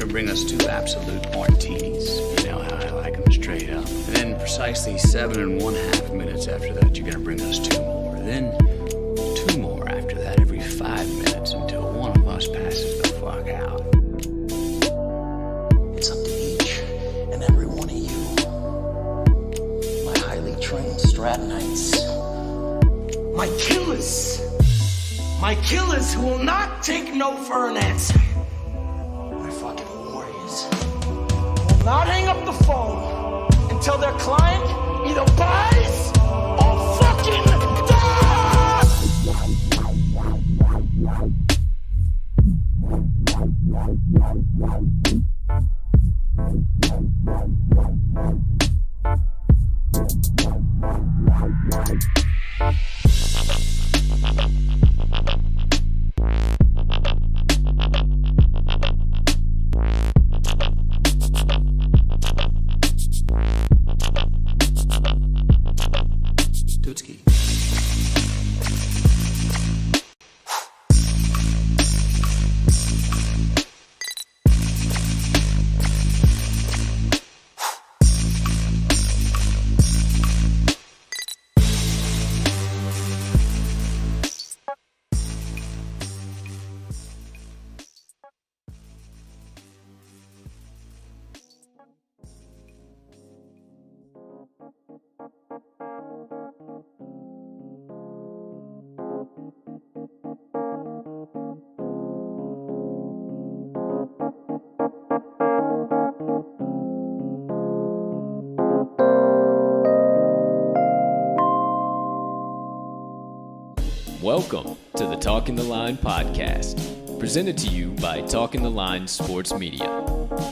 Bring us 2 absolute martinis. You know how I like them, straight up. And then precisely 7.5 minutes after that, you're gonna bring us 2 more. Then 2 more after that every 5 minutes until one of us passes the fuck out. It's up to each and every one of you, my highly trained Stratonites, my killers who will not take no for an answer. Not hang up the phone until their client either buys or fucking Welcome to the Talking the Line podcast, presented to you by Talking the Line Sports Media,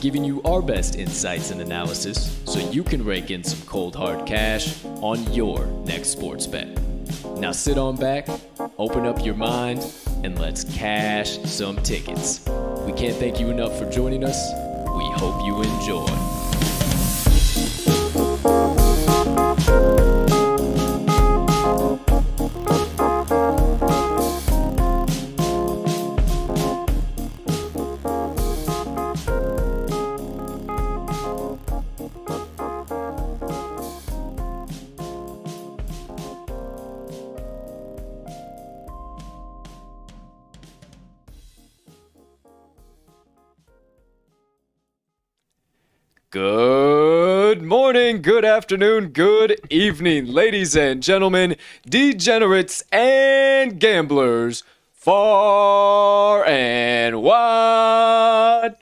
giving you our best insights and analysis so you can rake in some cold hard cash on your next sports bet. Now sit on back, open up your mind, and let's cash some tickets. We can't thank you enough for joining us. We hope you enjoy. Good morning, good afternoon, good evening, ladies and gentlemen, degenerates and gamblers, far and wide.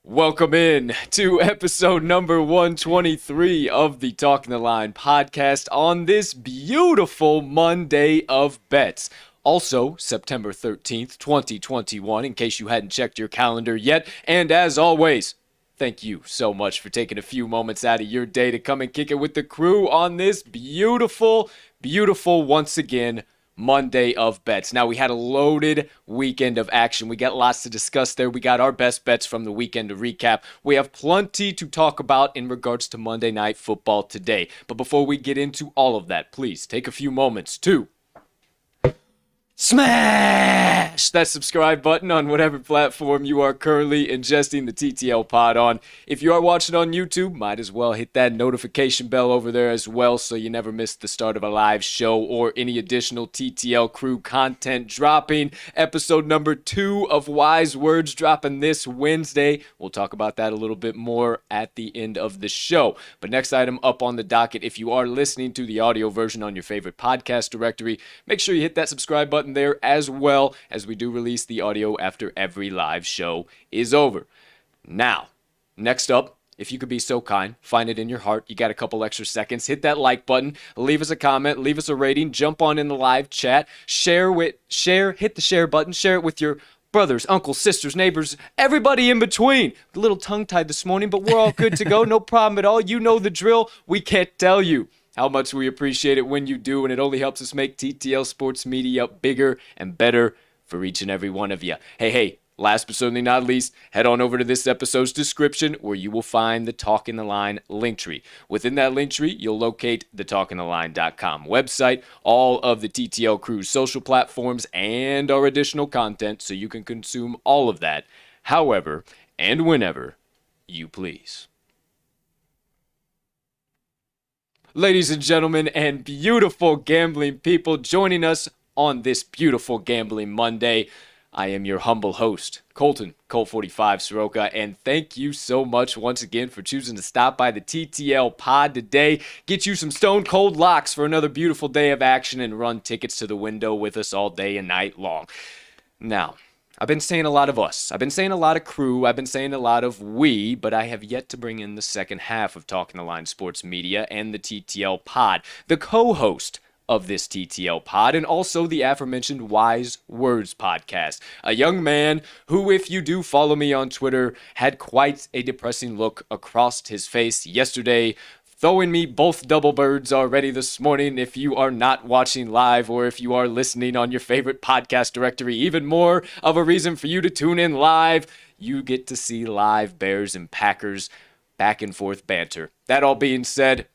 Welcome in to episode number 123 of the Talking the Line podcast on this beautiful Monday of bets. Also, September 13th, 2021, in case you hadn't checked your calendar yet. And as always, thank you so much for taking a few moments out of your day to come and kick it with the crew on this beautiful, once again, Monday of bets. Now, we had a loaded weekend of action. We got lots to discuss there. We got our best bets from the weekend to recap. We have plenty to talk about in regards to Monday Night Football today. But before we get into all of that, please take a few moments to smash that subscribe button on whatever platform you are currently ingesting the TTL pod on. If you are watching on YouTube, might as well hit that notification bell over there as well so you never miss the start of a live show or any additional TTL crew content dropping. Episode number 2 of Wise Words dropping this Wednesday. We'll talk about that a little bit more at the end of the show. But next item up on the docket, if you are listening to the audio version on your favorite podcast directory, make sure you hit that subscribe button there, as well as we do release the audio after every live show is over. Now, next up, if you could be so kind, find it in your heart, you got a couple extra seconds, hit that like button, leave us a comment, leave us a rating, jump on in the live chat, hit the share button, share it with your brothers, uncles, sisters, neighbors, everybody in between. A little tongue-tied this morning, but we're all good to go, no problem at all. You know the drill. We can't tell you how much we appreciate it when you do, and it only helps us make TTL Sports Media bigger and better for each and every one of you. Hey, last but certainly not least, head on over to this episode's description where you will find the Talk in the Line link tree. Within that link tree, you'll locate the talkintheline.com website, all of the TTL crew's social platforms, and our additional content so you can consume all of that however and whenever you please. Ladies and gentlemen, and beautiful gambling people joining us on this beautiful gambling Monday, I am your humble host, Colt 45 Soroka, and thank you so much once again for choosing to stop by the TTL pod today, get you some stone cold locks for another beautiful day of action, and run tickets to the window with us all day and night long. Now, I've been saying a lot of us. I've been saying a lot of crew. I've been saying a lot of we, but I have yet to bring in the second half of Talking the Line Sports Media and the TTL pod, the co-host of this TTL pod, and also the aforementioned Wise Words podcast. A young man who, if you do follow me on Twitter, had quite a depressing look across his face yesterday, throwing me both double birds already this morning. If you are not watching live or if you are listening on your favorite podcast directory, even more of a reason for you to tune in live. You get to see live Bears and Packers back and forth banter. That all being said,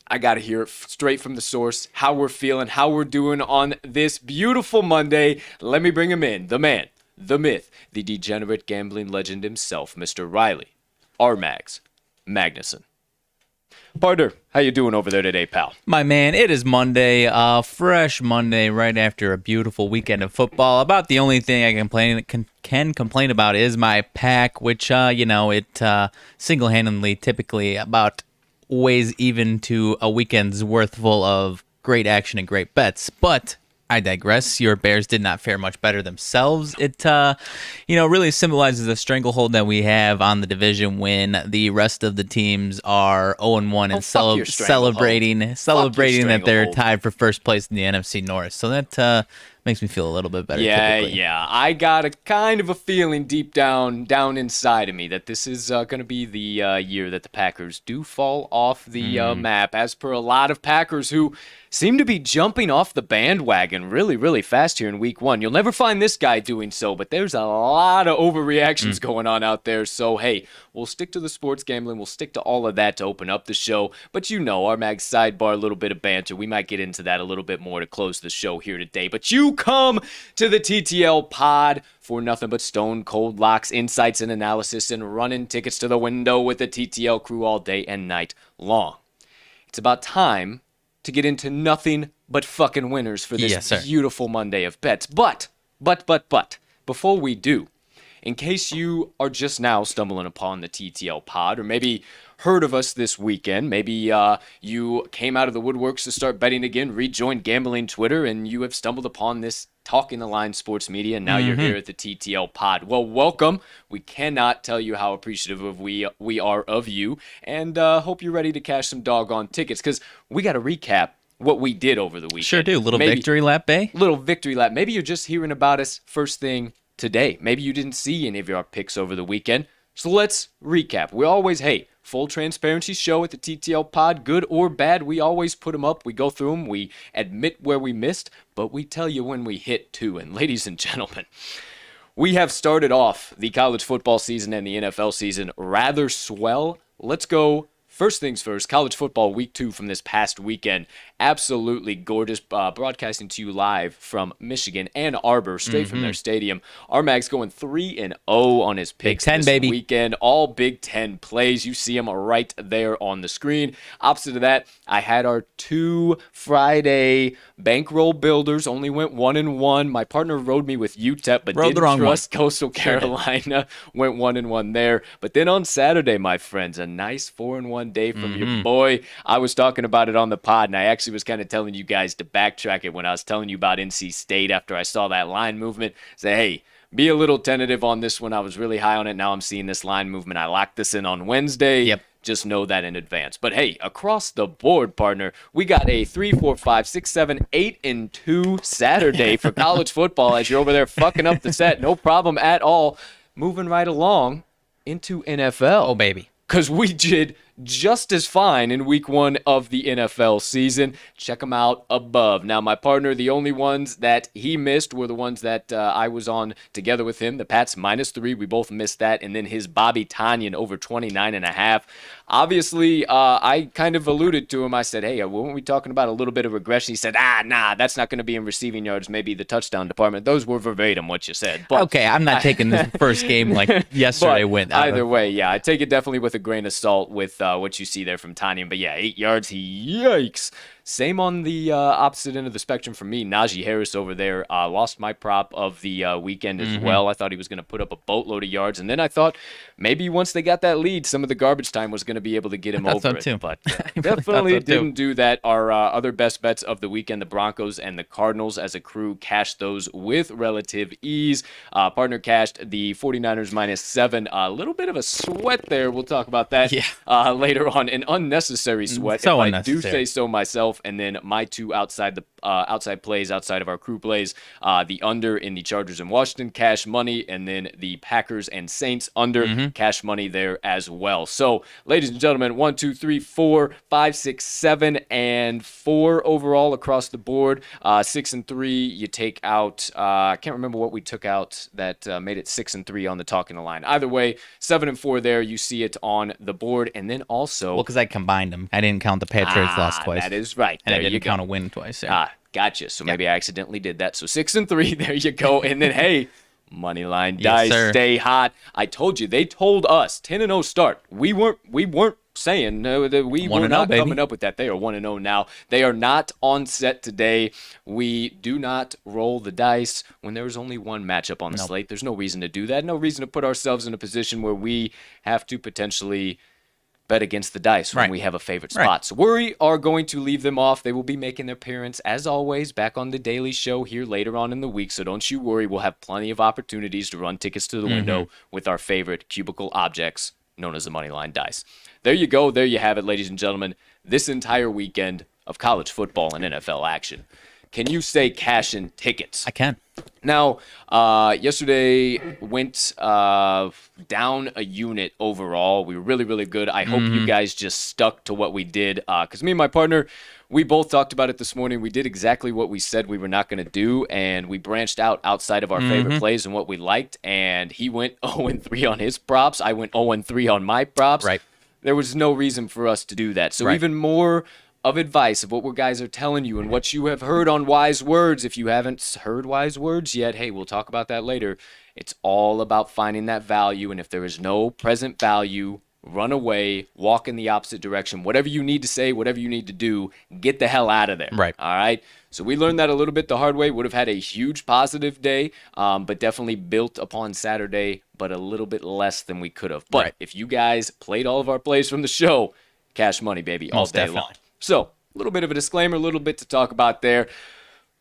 I got to hear it straight from the source, how we're feeling, how we're doing on this beautiful Monday. Let me bring him in, the man, the myth, the degenerate gambling legend himself, Mr. Riley RMags Magnuson. Partner, how you doing over there today, pal? My man, it is Monday, fresh Monday, right after a beautiful weekend of football. About the only thing I can complain about is my pack, which, it single-handedly typically about weighs even to a weekend's worth full of great action and great bets. But I digress. Your Bears did not fare much better themselves. It, really symbolizes the stranglehold that we have on the division when the rest of the teams are 0-1 and celebrating that they're tied for first place in the NFC North. So that makes me feel a little bit better. Yeah. I got a kind of a feeling deep down inside of me that this is going to be the year that the Packers do fall off the map, as per a lot of Packers who seem to be jumping off the bandwagon really, really fast here in week 1. You'll never find this guy doing so, but there's a lot of overreactions going on out there. So, hey, we'll stick to the sports gambling. We'll stick to all of that to open up the show. But RMags Sidebar, a little bit of banter. We might get into that a little bit more to close the show here today. But you come to the TTL pod for nothing but stone cold locks, insights, and analysis, and running tickets to the window with the TTL crew all day and night long. It's about time to get into nothing but fucking winners for this beautiful Monday of bets. But, before we do, in case you are just now stumbling upon the TTL pod, or maybe heard of us this weekend, maybe you came out of the woodworks to start betting again, rejoined gambling Twitter, and you have stumbled upon this Talking the Line Sports Media, and now you're here at the TTL Pod. Well, welcome. We cannot tell you how appreciative we are of you, and hope you're ready to cash some doggone tickets, because we got to recap what we did over the weekend. Sure do. Little victory lap, Bay. Little victory lap. Maybe you're just hearing about us first thing today. Maybe you didn't see any of our picks over the weekend. So let's recap. We always, full transparency show at the TTL Pod, good or bad, we always put them up. We go through them. We admit where we missed, but we tell you when we hit too. And ladies and gentlemen, we have started off the college football season and the NFL season rather swell. Let's go. First things first, college football week 2 from this past weekend. Absolutely gorgeous. Broadcasting to you live from Michigan, Ann Arbor, straight from their stadium. RMags going 3-0 on his picks Big Ten, this baby. weekend. All Big Ten plays. You see them right there on the screen. Opposite of that, I had our 2 Friday bankroll builders. Only went 1-1. My partner rode me with UTEP, but Rode the didn't wrong trust one. Coastal Carolina. Went 1-1 there. But then on Saturday, my friends, a nice 4-1 day from your boy. I was talking about it on the pod, and I actually was kind of telling you guys to backtrack it when I was telling you about NC State after I saw that line movement. Say, hey, be a little tentative on this one. I was really high on it. Now I'm seeing this line movement. I locked this in on Wednesday. Yep. Just know that in advance. But hey, across the board, partner, we got a 3, 4, 5, 6, 7, 8, and 2 Saturday for college football as you're over there fucking up the set. No problem at all. Moving right along into NFL. Oh, baby. Because we did just as fine in week 1 of the NFL season. Check them out above. Now, my partner, the only ones that he missed were the ones that I was on together with him. The Pats -3. We both missed that. And then his Bobby Tonyan over 29.5. Obviously, I kind of alluded to him. I said, hey, weren't we talking about a little bit of regression? He said, nah, that's not going to be in receiving yards, maybe the touchdown department. Those were verbatim what you said. But Okay, I'm not taking this first game like yesterday but went. Either way, yeah, I take it definitely with a grain of salt with what you see there from Tonyan. But yeah, 8 yards, yikes. Same on the opposite end of the spectrum for me. Najee Harris over there lost my prop of the weekend as well. I thought he was going to put up a boatload of yards. And then I thought maybe once they got that lead, some of the garbage time was going to be able to get him over it. Too. But I definitely thought so, too. didn't do that. Our other best bets of the weekend, the Broncos and the Cardinals as a crew, cashed those with relative ease. Partner cashed the 49ers -7. A little bit of a sweat there. We'll talk about that later on. An unnecessary sweat, So if unnecessary. I do say so myself. And then my 2 outside plays, outside of our crew plays, the under in the Chargers and Washington, cash money, and then the Packers and Saints under, cash money there as well. So, ladies and gentlemen, 1, 2, 3, 4, 5, 6, 7, and 4 overall across the board. 6 and 3, you take out. I can't remember what we took out that made it 6 and 3 on the Talking the Line. Either way, 7 and 4 there. You see it on the board, and then also. Well, because I combined them. I didn't count the Patriots lost twice. That is right. And I There you didn't go. count a win twice. Yeah. Gotcha. So maybe I accidentally did that. So 6 and 3, there you go. And then, hey, Moneyline dice, sir. stay hot. I told you, they told us 10-0 start. We weren't saying no, that we were 1-0, not baby. coming up with that. They are 1-0 now. They are not on set today. We do not roll the dice when there is only one matchup on the slate. There's no reason to do that. No reason to put ourselves in a position where we have to potentially bet against the dice when Right. we have a favorite Right. spot. So we are going to leave them off. They will be making their appearance, as always, back on the Daily Show here later on in the week. So don't you worry. We'll have plenty of opportunities to run tickets to the window with our favorite cubicle objects known as the Moneyline dice. There you go. There you have it, ladies and gentlemen. This entire weekend of college football and NFL action. Can you say cash in tickets? I can. Now, yesterday went down a unit overall. We were really, really good. I hope you guys just stuck to what we did, because me and my partner, we both talked about it this morning. We did exactly what we said we were not going to do, and we branched out outside of our favorite plays and what we liked, and he went 0-3 on his props. I went 0-3 on my props. Right. There was no reason for us to do that. So Right. even more of advice of what we guys are telling you and what you have heard on Wise Words. If you haven't heard Wise Words yet, hey, we'll talk about that later. It's all about finding that value, and if there is no present value, run away, walk in the opposite direction. Whatever you need to say, whatever you need to do, get the hell out of there. Right. All right? So we learned that a little bit the hard way. Would have had a huge positive day, but definitely built upon Saturday, but a little bit less than we could have. But Right. if you guys played all of our plays from the show, cash money, baby, all Most day definitely. long. So, a little bit of a disclaimer, a little bit to talk about there.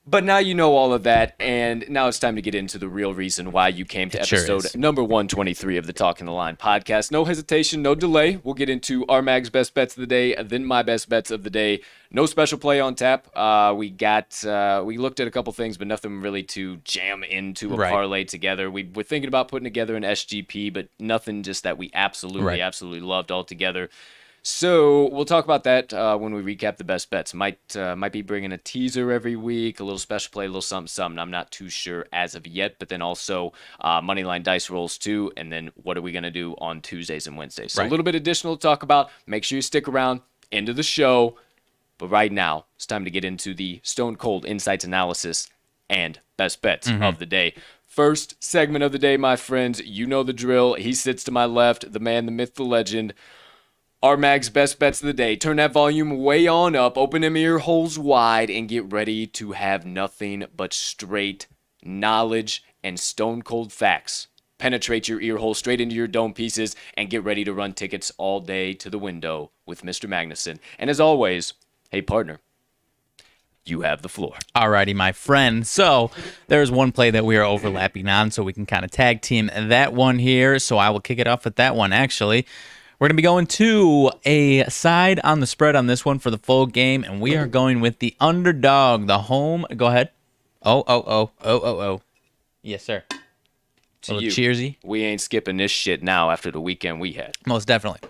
But now you know all of that, and now it's time to get into the real reason why you came to episode number 123 of the Talking the Line podcast. No hesitation, no delay. We'll get into RMags best bets of the day, then my best bets of the day. No special play on tap. We looked at a couple things, but nothing really to jam into a parlay together. We were thinking about putting together an SGP, but nothing just that we absolutely loved altogether. So we'll talk about that when we recap the best bets. Might be bringing a teaser every week, a little special play, a little something. I'm not too sure as of yet. But then also Moneyline dice rolls too. And then what are we going to do on Tuesdays and Wednesdays? So a little bit additional to talk about. Make sure you stick around into the show. But right now, it's time to get into the Stone Cold Insights analysis and best bets of the day. First segment of the day, my friends. You know the drill. He sits to my left, the man, the myth, the legend. RMags best bets of the day. Turn that volume way on up, open them ear holes wide, and get ready to have nothing but straight knowledge and stone cold facts. Penetrate your ear hole straight into your dome pieces and get ready to run tickets all day to the window with Mr. Magnuson. And as always, hey partner, you have the floor. Alrighty, my friend. So there's one play that we are overlapping on, so we can kind of tag team that one here. So I will kick it off with that one, actually. We're going to be going to a side on the spread on this one for the full game, and we are going with the underdog, the home. Go ahead. Oh. Yes, sir. To little you, cheersy. we ain't skipping this shit now after the weekend we had. Most definitely.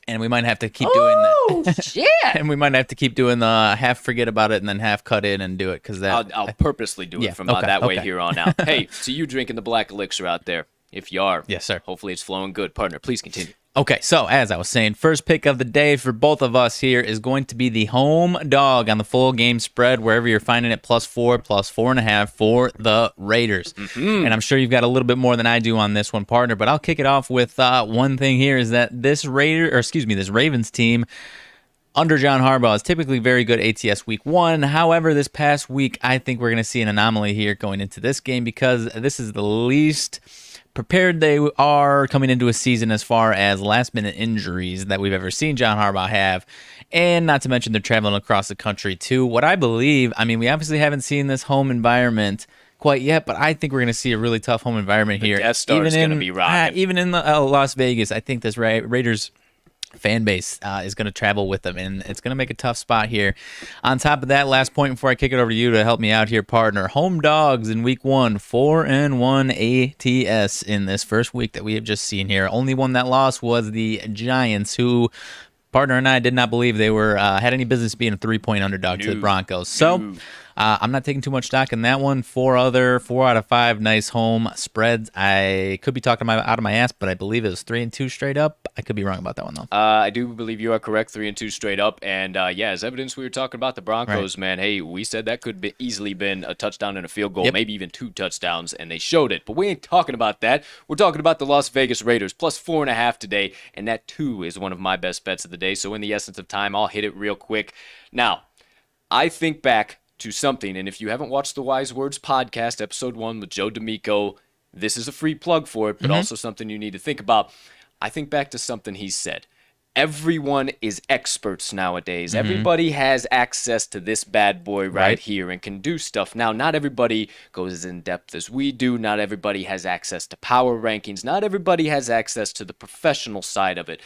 And we might have to keep doing that. Shit! And we might have to keep doing the half forget about it and then half cut in and do it. Because I'll purposely do it from that way here on out. Hey, to you drinking the black elixir out there, if you are. Yes, sir. Hopefully it's flowing good. Partner, please continue. Okay, so as I was saying, first pick of the day for both of us here is going to be the home dog on the full game spread, wherever you're finding it, +4, +4.5 for the Raiders. And I'm sure you've got a little bit more than I do on this one, partner, but I'll kick it off with one thing here is that this Ravens team under John Harbaugh is typically very good ATS week 1. However, this past week, I think we're going to see an anomaly here going into this game because this is the least prepared they are coming into a season as far as last-minute injuries that we've ever seen John Harbaugh have, and not to mention they're traveling across the country too. What I believe, we obviously haven't seen this home environment quite yet, but I think we're going to see a really tough home environment here. Death Star's going to be rocking. Even in Las Vegas, I think this Raiders fan base is going to travel with them, and it's going to make a tough spot here. On top of that, last point before I kick it over to you to help me out here, partner. Home dogs in week 1, 4-1 ATS in this first week that we have just seen here. Only one that lost was the Giants, who partner and I did not believe they were had any business being a 3-point underdog to the Broncos. So I'm not taking too much stock in that one. 4 out of 5 nice home spreads. I could be talking out of my ass, but I believe it was 3-2 straight up. I could be wrong about that one, though. I do believe you are correct, 3-2 straight up. And, as evidence, we were talking about the Broncos, man. Hey, we said that could be easily been a touchdown and a field goal, maybe even 2 touchdowns, and they showed it. But we ain't talking about that. We're talking about the Las Vegas Raiders, +4.5 today, and that, too, is one of my best bets of the day. So in the essence of time, I'll hit it real quick. Now, I think back to something, and if you haven't watched the Wise Words podcast, episode 1 with Joe D'Amico, this is a free plug for it, but also something you need to think about. I think back to something he said. Everyone is experts nowadays. Everybody has access to this bad boy right here and can do stuff. Now, not everybody goes as in-depth as we do. Not everybody has access to power rankings. Not everybody has access to the professional side of it.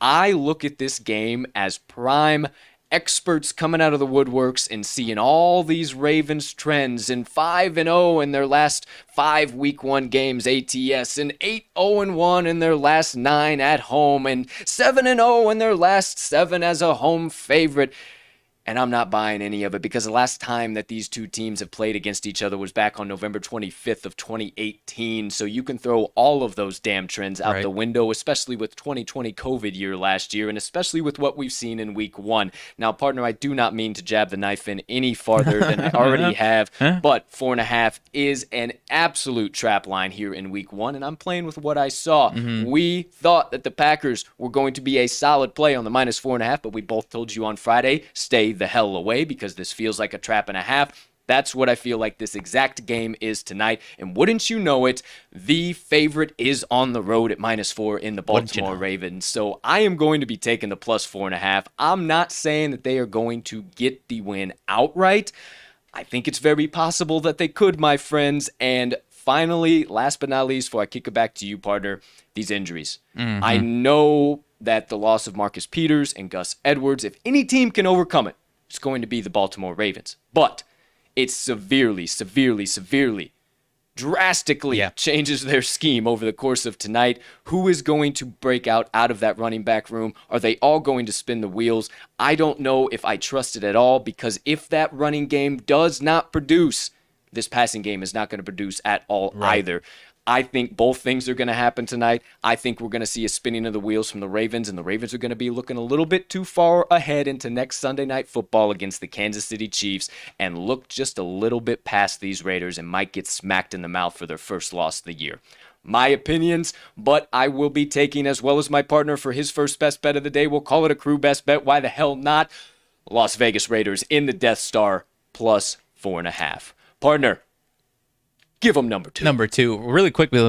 I look at this game as prime experts coming out of the woodworks and seeing all these Ravens trends in 5-0 in their last 5 week 1 games ATS, and 8-0-1 in their last 9 at home, and 7-0 in their last 7 as a home favorite. And I'm not buying any of it because the last time that these two teams have played against each other was back on November 25th of 2018. So you can throw all of those damn trends out the window, especially with 2020 COVID year last year, and especially with what we've seen in week 1. Now, partner, I do not mean to jab the knife in any farther than I already have, but 4.5 is an absolute trap line here in week 1, and I'm playing with what I saw. We thought that the Packers were going to be a solid play on the -4.5, but we both told you on Friday, stay the hell away because this feels like a trap and a half. That's what I feel like this exact game is tonight. And wouldn't you know it, the favorite is on the road at -4 in the Baltimore Ravens. So I am going to be taking the +4.5. I'm not saying that they are going to get the win outright. I think it's very possible that they could, my friends. And finally, last but not least, before I kick it back to you, partner, these injuries. I know that the loss of Marcus Peters and Gus Edwards, if any team can overcome it, it's going to be the Baltimore Ravens. But it severely drastically changes their scheme over the course of tonight. Who is going to break out of that running back room? Are they all going to spin the wheels? I don't know if I trust it at all, because if that running game does not produce, this passing game is not going to produce at all either. I think both things are going to happen tonight. I think we're going to see a spinning of the wheels from the Ravens, and the Ravens are going to be looking a little bit too far ahead into next Sunday Night Football against the Kansas City Chiefs and look just a little bit past these Raiders and might get smacked in the mouth for their first loss of the year. My opinions, but I will be taking, as well as my partner for his first best bet of the day, we'll call it a crew best bet. Why the hell not? Las Vegas Raiders in the Death Star plus 4.5. Partner, give them number 2. Number 2, really quickly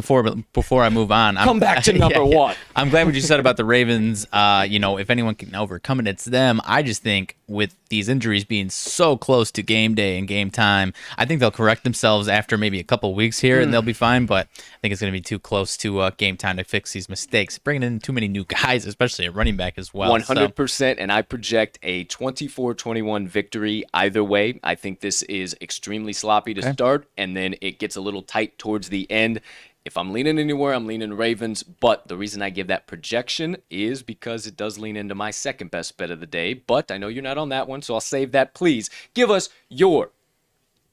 before I move on. Come back to number 1. I'm glad what you said about the Ravens. If anyone can overcome it, it's them. I just think with these injuries being so close to game day and game time, I think they'll correct themselves after maybe a couple weeks here and they'll be fine. But I think it's going to be too close to game time to fix these mistakes. Bringing in too many new guys, especially a running back as well. 100%, and I project a 24-21 victory either way. I think this is extremely sloppy to start, and then it gets a little tight towards the end. If I'm leaning anywhere, I'm leaning Ravens, but the reason I give that projection is because it does lean into my second best bet of the day, but I know you're not on that one, so I'll save that. Please give us your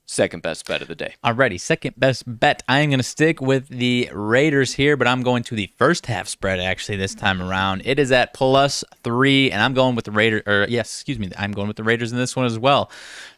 second best bet of the day. Alrighty, second best bet. I am going to stick with the Raiders here, but I'm going to the first half spread actually this time around. It is at +3, and I'm going with the Raiders. I'm going with the Raiders in this one as well.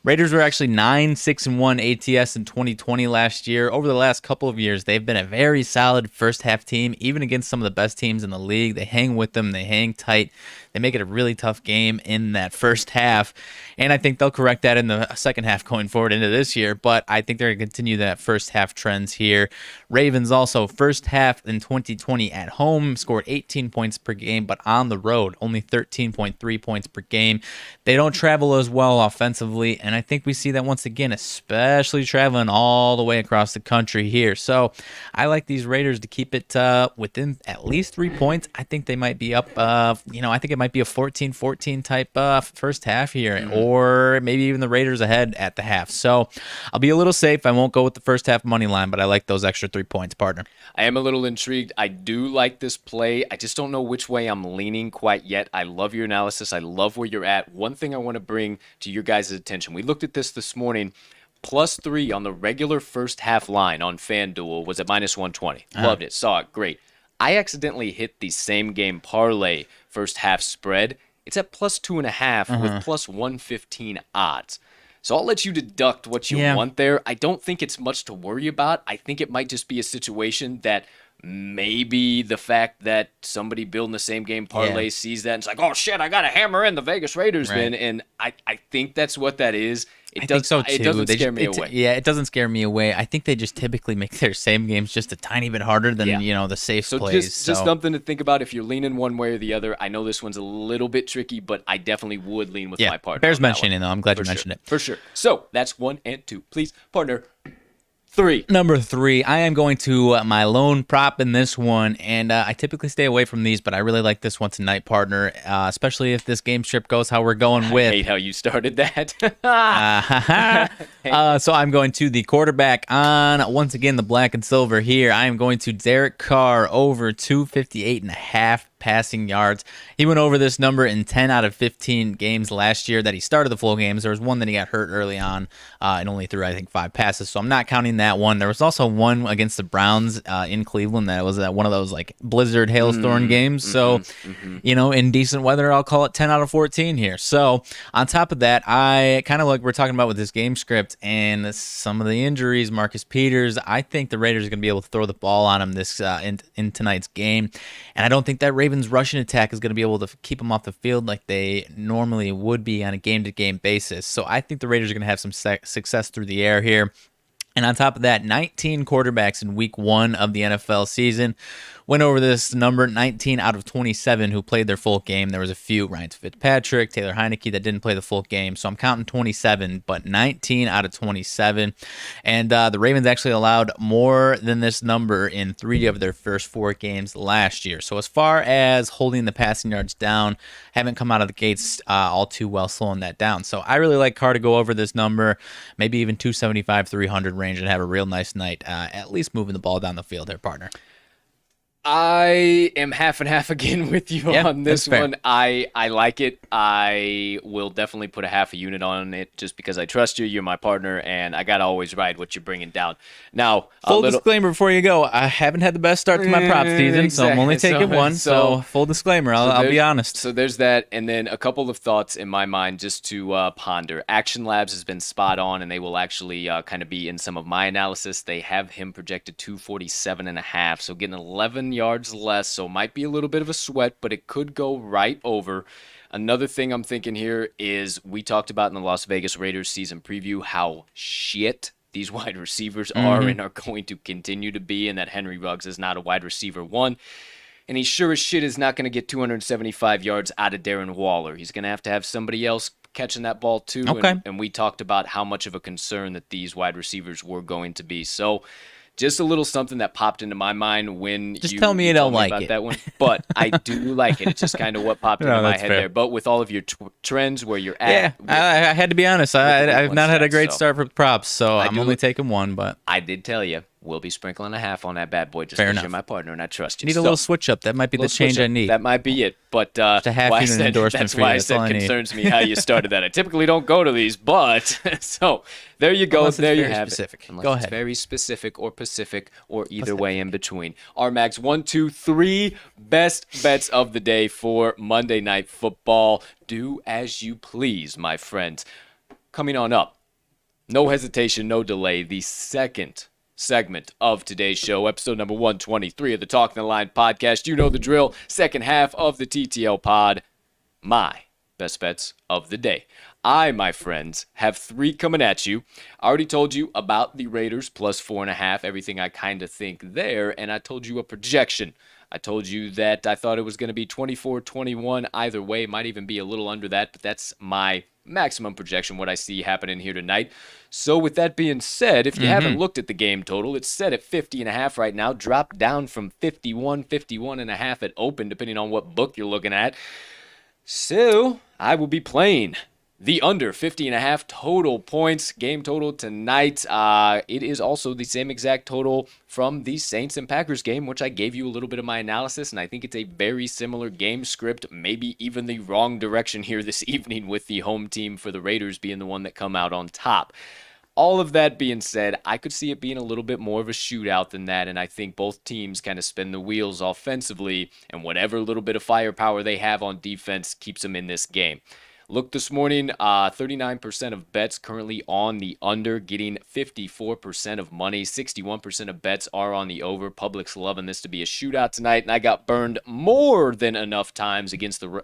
Raiders were actually 9-6-1 ATS in 2020 last year. Over the last couple of years, they've been a very solid first half team, even against some of the best teams in the league. They hang with them. They hang tight. They make it a really tough game in that first half, and I think they'll correct that in the second half going forward into this year, but I think they're going to continue that first half trends here. Ravens also, first half in 2020 at home, scored 18 points per game, but on the road, only 13.3 points per game. They don't travel as well offensively, and I think we see that once again, especially traveling all the way across the country here. So I like these Raiders to keep it within at least 3 points. I think they might be up, I think it might be a 14-14 type first half here, or maybe even the Raiders ahead at the half. So I'll be a little safe. I won't go with the first half money line, but I like those extra 3 points, partner. I am a little intrigued. I do like this play. I just don't know which way I'm leaning quite yet. I love your analysis. I love where you're at. One thing I want to bring to your guys' attention. We looked at this morning. +3 on the regular first half line on FanDuel was at -120. Loved it. Saw it. Great. I accidentally hit the same game parlay first half spread. It's at +2.5 with +115 odds. So I'll let you deduct what you want there. I don't think it's much to worry about. I think it might just be a situation that maybe the fact that somebody building the same game parlay sees that and it's like, oh shit, I got to hammer in the Vegas Raiders then. And I think that's what that is. I think so too. It doesn't scare me away. Yeah, it doesn't scare me away. I think they just typically make their same games just a tiny bit harder than the safe plays. So just something to think about if you're leaning one way or the other. I know this one's a little bit tricky, but I definitely would lean with my partner. Bears mentioning though. I'm glad you mentioned it. For sure. So that's 1 and 2. Please, partner. 3. Number 3, I am going to my lone prop in this one, and I typically stay away from these, but I really like this one tonight, partner, especially if this game strip goes how we're going with. I hate how you started that. So I'm going to the quarterback on, once again, the black and silver here. I am going to Derek Carr over 258.5 passing yards. He went over this number in 10 out of 15 games last year that he started the full games. There was one that he got hurt early on and only threw, I think, 5 passes, so I'm not counting that one. There was also one against the Browns in Cleveland that was one of those like blizzard hailstorm games. So, in decent weather, I'll call it 10 out of 14 here. So on top of that, I kind of like we're talking about with this game script and some of the injuries, Marcus Peters, I think the Raiders are going to be able to throw the ball on him this in tonight's game. And I don't think that Ravens rushing attack is going to be able to keep them off the field like they normally would be on a game-to-game basis. So I think the Raiders are going to have some success through the air here. And on top of that, 19 quarterbacks in week 1 of the NFL season went over this number, 19 out of 27 who played their full game. There was a few, Ryan Fitzpatrick, Taylor Heineke, that didn't play the full game. So I'm counting 27, but 19 out of 27. And the Ravens actually allowed more than this number in 3 of their first 4 games last year. So as far as holding the passing yards down, haven't come out of the gates all too well slowing that down. So I really like Carr to go over this number, maybe even 275, 300 range, and have a real nice night, at least moving the ball down the field there, partner. I am half and half again with you on this fair. one. I like it. I will definitely put a half a unit on it just because I trust you. You're my partner, and I got to always ride what you're bringing down. Now, Full disclaimer before you go, I haven't had the best start to my prop season, so I'm only taking one. So full disclaimer, I'll be honest. So there's that, and then a couple of thoughts in my mind just to ponder. Action Labs has been spot on, and they will actually kind of be in some of my analysis. They have him projected 247.5, so getting 11 yards less, so might be a little bit of a sweat, but it could go right over. Another thing I'm thinking here is we talked about in the Las Vegas Raiders season preview how shit these wide receivers are and are going to continue to be, and that Henry Ruggs is not a wide receiver one. And he sure as shit is not going to get 275 yards out of Darren Waller. He's going to have somebody else catching that ball too. Okay. And we talked about how much of a concern that these wide receivers were going to be. So just a little something that popped into my mind when Just you tell me you don't like about it. that one. But I do like it. It's just kind of what popped into my that's head fair. there. But with all of your trends where you're Yeah, at, I had to be honest. I've not had a great so start for props, so I'm do- only taking one, but I did tell you, we'll be sprinkling a half on that bad boy just Fair because enough. you're my partner and I trust you. need a So- little switch up. That might be the Little change switch I up. need. That might be it. But a half why I unit said, endorsement that's for you. why I That's all I said need. concerns me how you started that. I typically don't go to these, but so there you go. Unless it's there you very have specific. it. Unless Go it's ahead. very specific or Pacific or either way in between. RMags 1, 2, 3 best bets of the day for Monday Night Football. Do as you please, my friends. Coming on up, no hesitation, no delay. The second segment of today's show, episode number 123 of the Talking the Line podcast. You know the drill. Second half of the TTL pod. My best bets of the day. I, my friends, have 3 coming at you. I already told you about the Raiders plus 4.5, everything I kind of think there, and I told you a projection. I told you that I thought it was going to be 24-21 either way. Might even be a little under that, but that's my maximum projection, what I see happening here tonight. So with that being said, if you haven't looked at the game total, it's set at 50.5 right now, dropped down from 51.5 at open, depending on what book you're looking at. So I will be playing the under 50.5 total points game total tonight. It is also the same exact total from the Saints and Packers game, which I gave you a little bit of my analysis, and I think it's a very similar game script, maybe even the wrong direction here this evening with the home team for the Raiders being the one that come out on top. All of that being said, I could see it being a little bit more of a shootout than that, and I think both teams kind of spin the wheels offensively, and whatever little bit of firepower they have on defense keeps them in this game. Look this morning, 39% of bets currently on the under, getting 54% of money. 61% of bets are on the over. Public's loving this to be a shootout tonight, and I got burned more than enough times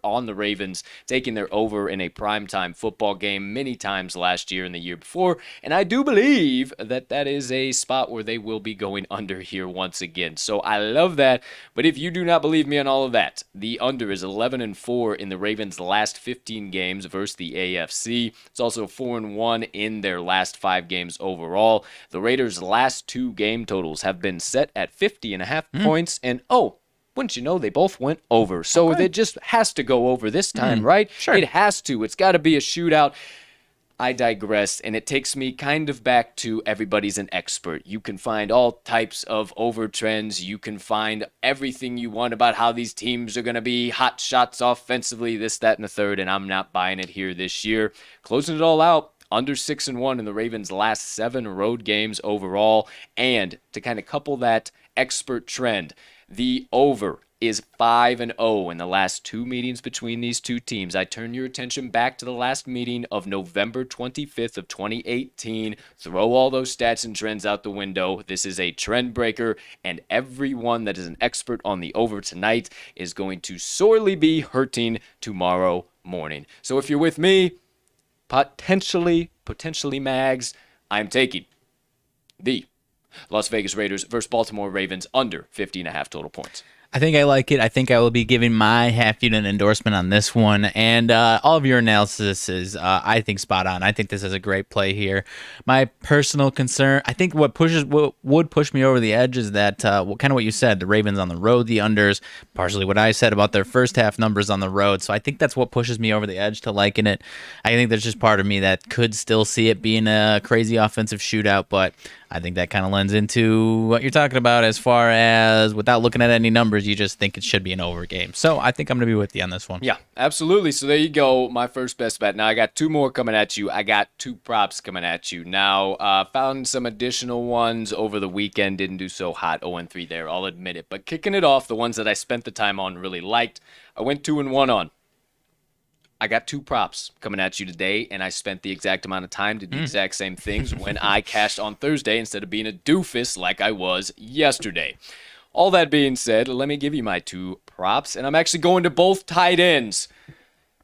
on the Ravens, taking their over in a primetime football game many times last year and the year before, and I do believe that is a spot where they will be going under here once again. So I love that, but if you do not believe me on all of that, the under is 11-4 in the Ravens' last 15 games versus the AFC. It's also 4-1 in their last 5 games overall. The Raiders' last 2 game totals have been set at 50.5 points, and wouldn't you know, they both went over. So it just has to go over this time, right? Sure. It has to. It's got to be a shootout. I digress, and it takes me kind of back to everybody's an expert. You can find all types of over trends. You can find everything you want about how these teams are going to be hot shots offensively, this, that, and the third, and I'm not buying it here this year. Closing it all out, under 6-1 in the Ravens' last 7 road games overall, and to kind of couple that expert trend, the over is 5-0 in the last 2 meetings between these two teams. I turn your attention back to the last meeting of November 25th of 2018. Throw all those stats and trends out the window. This is a trend breaker, and everyone that is an expert on the over tonight is going to sorely be hurting tomorrow morning. So if you're with me, potentially Mags, I'm taking the Las Vegas Raiders versus Baltimore Ravens under 50.5 total points. I think I like it. I think I will be giving my half-unit endorsement on this one. And all of your analysis is, I think, spot on. I think this is a great play here. My personal concern, I think what would push me over the edge is that, kind of what you said, the Ravens on the road, the unders, partially what I said about their first half numbers on the road. So I think that's what pushes me over the edge to liking it. I think there's just part of me that could still see it being a crazy offensive shootout, but I think that kind of lends into what you're talking about as far as without looking at any numbers, you just think it should be an over game. So I think I'm going to be with you on this one. Yeah, absolutely. So there you go. My first best bet. Now I got 2 more coming at you. I got 2 props coming at you. Now, found some additional ones over the weekend. Didn't do so hot. 0-3 there. I'll admit it. But kicking it off, the ones that I spent the time on really liked, I went 2-1 on. I got 2 props coming at you today, and I spent the exact amount of time to do the exact same things when I cashed on Thursday instead of being a doofus like I was yesterday. All that being said, let me give you my 2 props, and I'm actually going to both tight ends.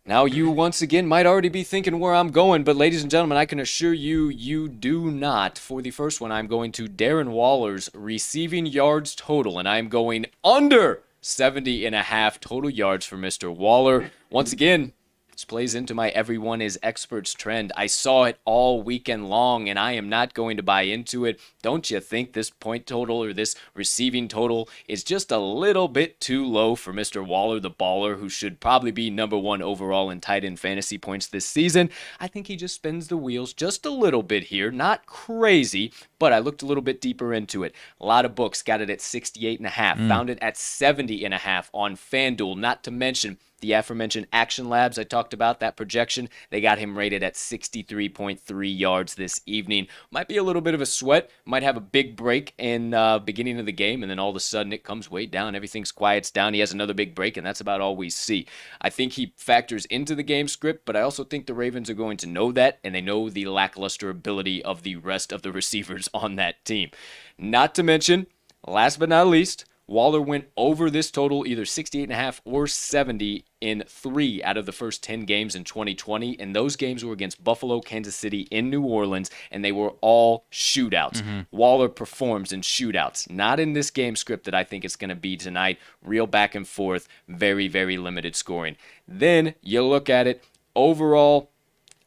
Now, you once again might already be thinking where I'm going, but ladies and gentlemen, I can assure you, you do not. For the first one, I'm going to Darren Waller's receiving yards total, and I'm going under 70.5 total yards for Mr. Waller. Once again, this plays into my everyone is experts trend. I saw it all weekend long, and I am not going to buy into it. Don't you think this point total or this receiving total is just a little bit too low for Mr. Waller, the baller, who should probably be number 1 overall in tight end fantasy points this season? I think he just spins the wheels just a little bit here. Not crazy, but I looked a little bit deeper into it. A lot of books got it at 68.5, found it at 70.5 on FanDuel, not to mention the aforementioned Action Labs I talked about, that projection, they got him rated at 63.3 yards this evening. Might be a little bit of a sweat, might have a big break in beginning of the game, and then all of a sudden it comes way down, everything's quiets down, he has another big break, and that's about all we see. I think he factors into the game script, but I also think the Ravens are going to know that, and they know the lackluster ability of the rest of the receivers on that team. Not to mention, last but not least, Waller went over this total, either 68.5 or 70 in 3 out of the first 10 games in 2020, and those games were against Buffalo, Kansas City, and New Orleans, and they were all shootouts. Waller performs in shootouts, not in this game script that I think it's going to be tonight. Real back and forth, very, very limited scoring. Then you look at it, overall,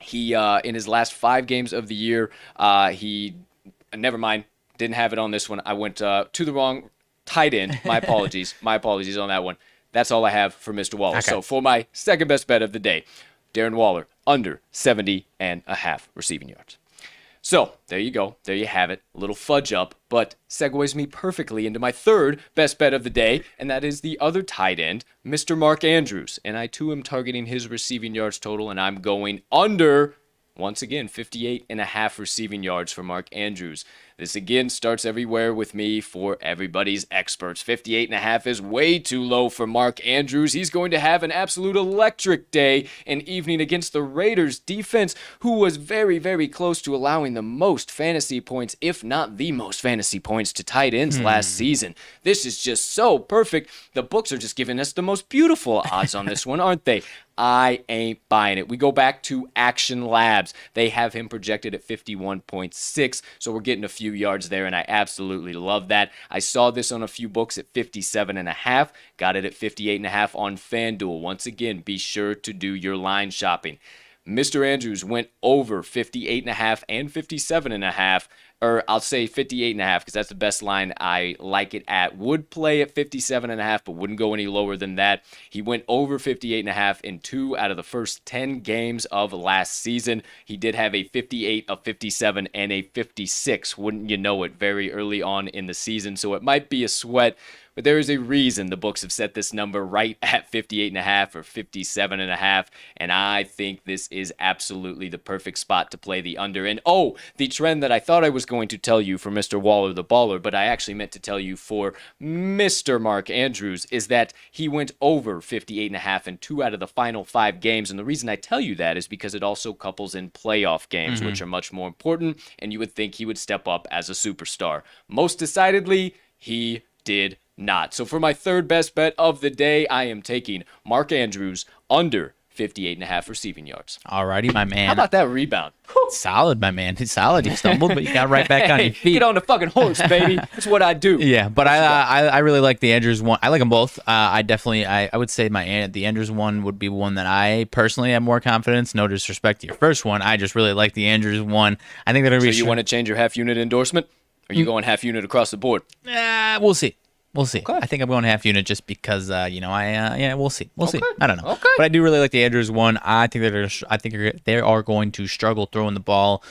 he in his last 5 games of the year, never mind, didn't have it on this one. I went to the wrong tight end. My apologies. My apologies on that one. That's all I have for Mr. Waller. Okay. So for my second best bet of the day, Darren Waller, under 70.5 receiving yards. So there you go. There you have it. A little fudge up, but segues me perfectly into my third best bet of the day, and that is the other tight end, Mr. Mark Andrews. And I too am targeting his receiving yards total, and I'm going under, once again, 58.5 receiving yards for Mark Andrews. This again starts everywhere with me for everybody's experts. 58.5 is way too low for Mark Andrews. He's going to have an absolute electric day and evening against the Raiders defense, who was very, very close to allowing the most fantasy points, if not the most fantasy points, to tight ends last season. This is just so perfect. The books are just giving us the most beautiful odds on this one, aren't they? I ain't buying it. We go back to Action Labs. They have him projected at 51.6, so we're getting a few yards there, and I absolutely love that. I saw this on a few books at 57.5, got it at 58.5 on FanDuel. Once again, be sure to do your line shopping. Mr. Andrews went over 58.5 and 57.5, or I'll say 58.5 because that's the best line I like it at. Would play at 57.5, but wouldn't go any lower than that. He went over 58.5 in 2 out of the first 10 games of last season. He did have a 58, a 57, and a 56, wouldn't you know it, very early on in the season. So it might be a sweat, but there is a reason the books have set this number right at 58.5 or 57.5, and I think this is absolutely the perfect spot to play the under. And oh, the trend that I thought I was going to tell you for Mr. Waller the baller, but I actually meant to tell you for Mr. Mark Andrews, is that he went over 58.5 in 2 out of the final 5 games. And the reason I tell you that is because it also couples in playoff games, which are much more important, and you would think he would step up as a superstar. Most decidedly, he did not. So for my third best bet of the day, I am taking Mark Andrews under 58.5 receiving yards. Alrighty, my man. How about that rebound? Solid, my man. It's solid. You stumbled, but you got right back on your feet. Get on the fucking horse, baby. That's what I do. Yeah, but I really like the Andrews one. I like them both. I would say the Andrews one would be one that I personally have more confidence. No disrespect to your first one. I just really like the Andrews one. I think they're going to be. So you want to change your half unit endorsement? Or are you going half unit across the board? We'll see. We'll see. Okay. I think I'm going half unit just because, we'll see. We'll see. I don't know. Okay. But I do really like the Andrews one. I think they are going to struggle throwing the ball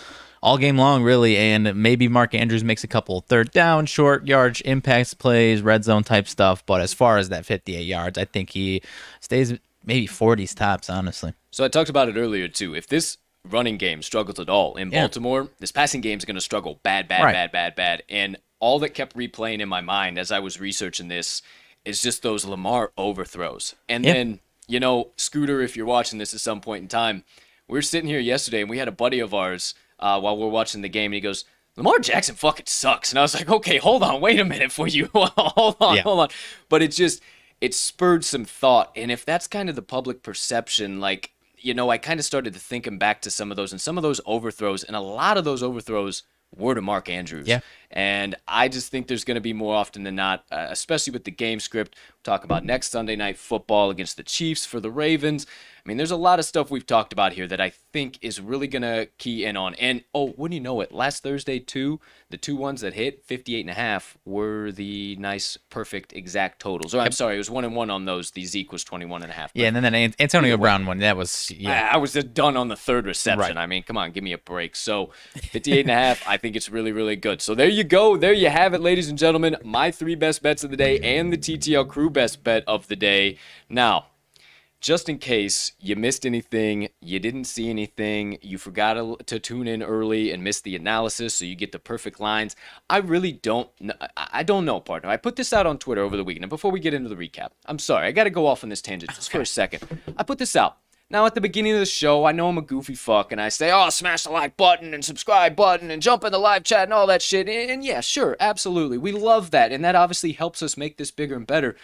all game long, really. And maybe Mark Andrews makes a couple third down, short yardage, impacts plays, red zone type stuff. But as far as that 58 yards, I think he stays maybe 40s tops, honestly. So I talked about it earlier, too. If this running game struggles at all in Baltimore, this passing game is going to struggle bad. And all that kept replaying in my mind as I was researching this is just those Lamar overthrows. And then, Scooter, if you're watching this at some point in time, we were sitting here yesterday and we had a buddy of ours while we were watching the game, and he goes, Lamar Jackson fucking sucks. And I was like, okay, hold on, wait a minute for you. hold on. But it spurred some thought. And if that's kind of the public perception, like, I kind of started to thinking back to some of those overthrows, and a lot of those overthrows were to Mark Andrews. Yeah. And I just think there's going to be more often than not, especially with the game script. We'll talk about next Sunday Night Football against the Chiefs for the Ravens. I mean, there's a lot of stuff we've talked about here that I think is really going to key in on. And, wouldn't you know it, last Thursday, too, the two ones that hit, 58.5, were the nice, perfect, exact totals. Or I'm sorry, it was 1-1 on those. The Zeke was 21.5. Yeah, and then that Antonio Brown one, that was, I was just done on the third reception. Right. I mean, come on, give me a break. So 58.5, I think it's really, really good. So there you go. There you have it, ladies and gentlemen. My 3 best bets of the day and the TTL Crew best bet of the day. Now, just in case you missed anything, you didn't see anything, you forgot to tune in early and missed the analysis so you get the perfect lines, I really don't know, partner. I put this out on Twitter over the weekend. And before we get into the recap, I'm sorry, I got to go off on this tangent just for a second. I put this out. Now, at the beginning of the show, I know I'm a goofy fuck, and I say, smash the like button and subscribe button and jump in the live chat and all that shit. And yeah, sure, absolutely. We love that, and that obviously helps us make this bigger and better.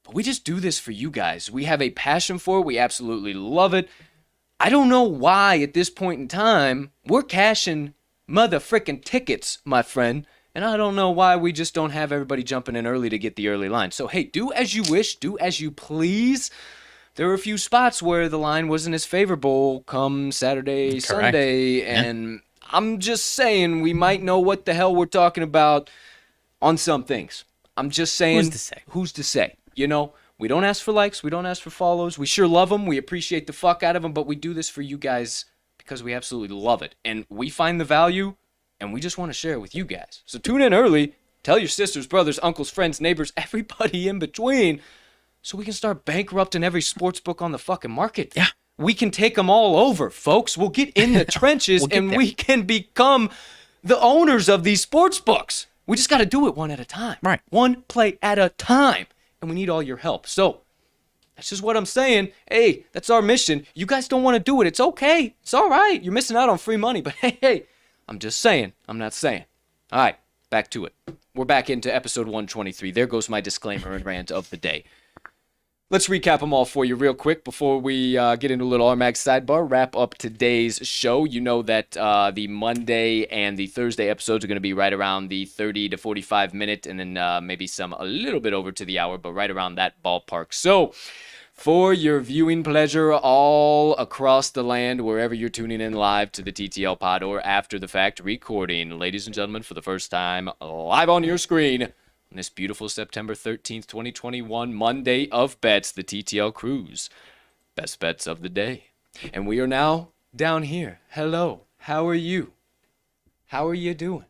But we just do this for you guys. We have a passion for it. We absolutely love it. I don't know why at this point in time we're cashing motherfucking tickets, my friend. And I don't know why we just don't have everybody jumping in early to get the early line. So, hey, do as you wish. Do as you please. There were a few spots where the line wasn't as favorable come Saturday, Correct. Sunday. And I'm just saying we might know what the hell we're talking about on some things. I'm just saying. Who's to say? Who's to say? We don't ask for likes. We don't ask for follows. We sure love them. We appreciate the fuck out of them. But we do this for you guys because we absolutely love it. And we find the value, and we just want to share it with you guys. So tune in early. Tell your sisters, brothers, uncles, friends, neighbors, everybody in between, so we can start bankrupting every sports book on the fucking market. Yeah. We can take them all over, folks. We'll get in the trenches, and we can become the owners of these sports books. We just got to do it one at a time. Right. One play at a time. And we need all your help. So that's just what I'm saying. Hey, that's our mission. You guys don't want to do it. It's okay. It's all right. You're missing out on free money. But hey, I'm just saying. I'm not saying. All right, back to it. We're back into episode 123. There goes my disclaimer and rant of the day. Let's recap them all for you real quick before we get into a little RMags Sidebar, wrap up today's show. You know that the Monday and the Thursday episodes are going to be right around the 30 to 45 minute, and then maybe some a little bit over to the hour, but right around that ballpark. So for your viewing pleasure all across the land, wherever you're tuning in live to the TTL pod or after the fact recording, ladies and gentlemen, for the first time live on your screen, on this beautiful September 13th, 2021, Monday of Bets, the TTL Cruise. Best bets of the day. And we are now down here. Hello. How are you? How are you doing?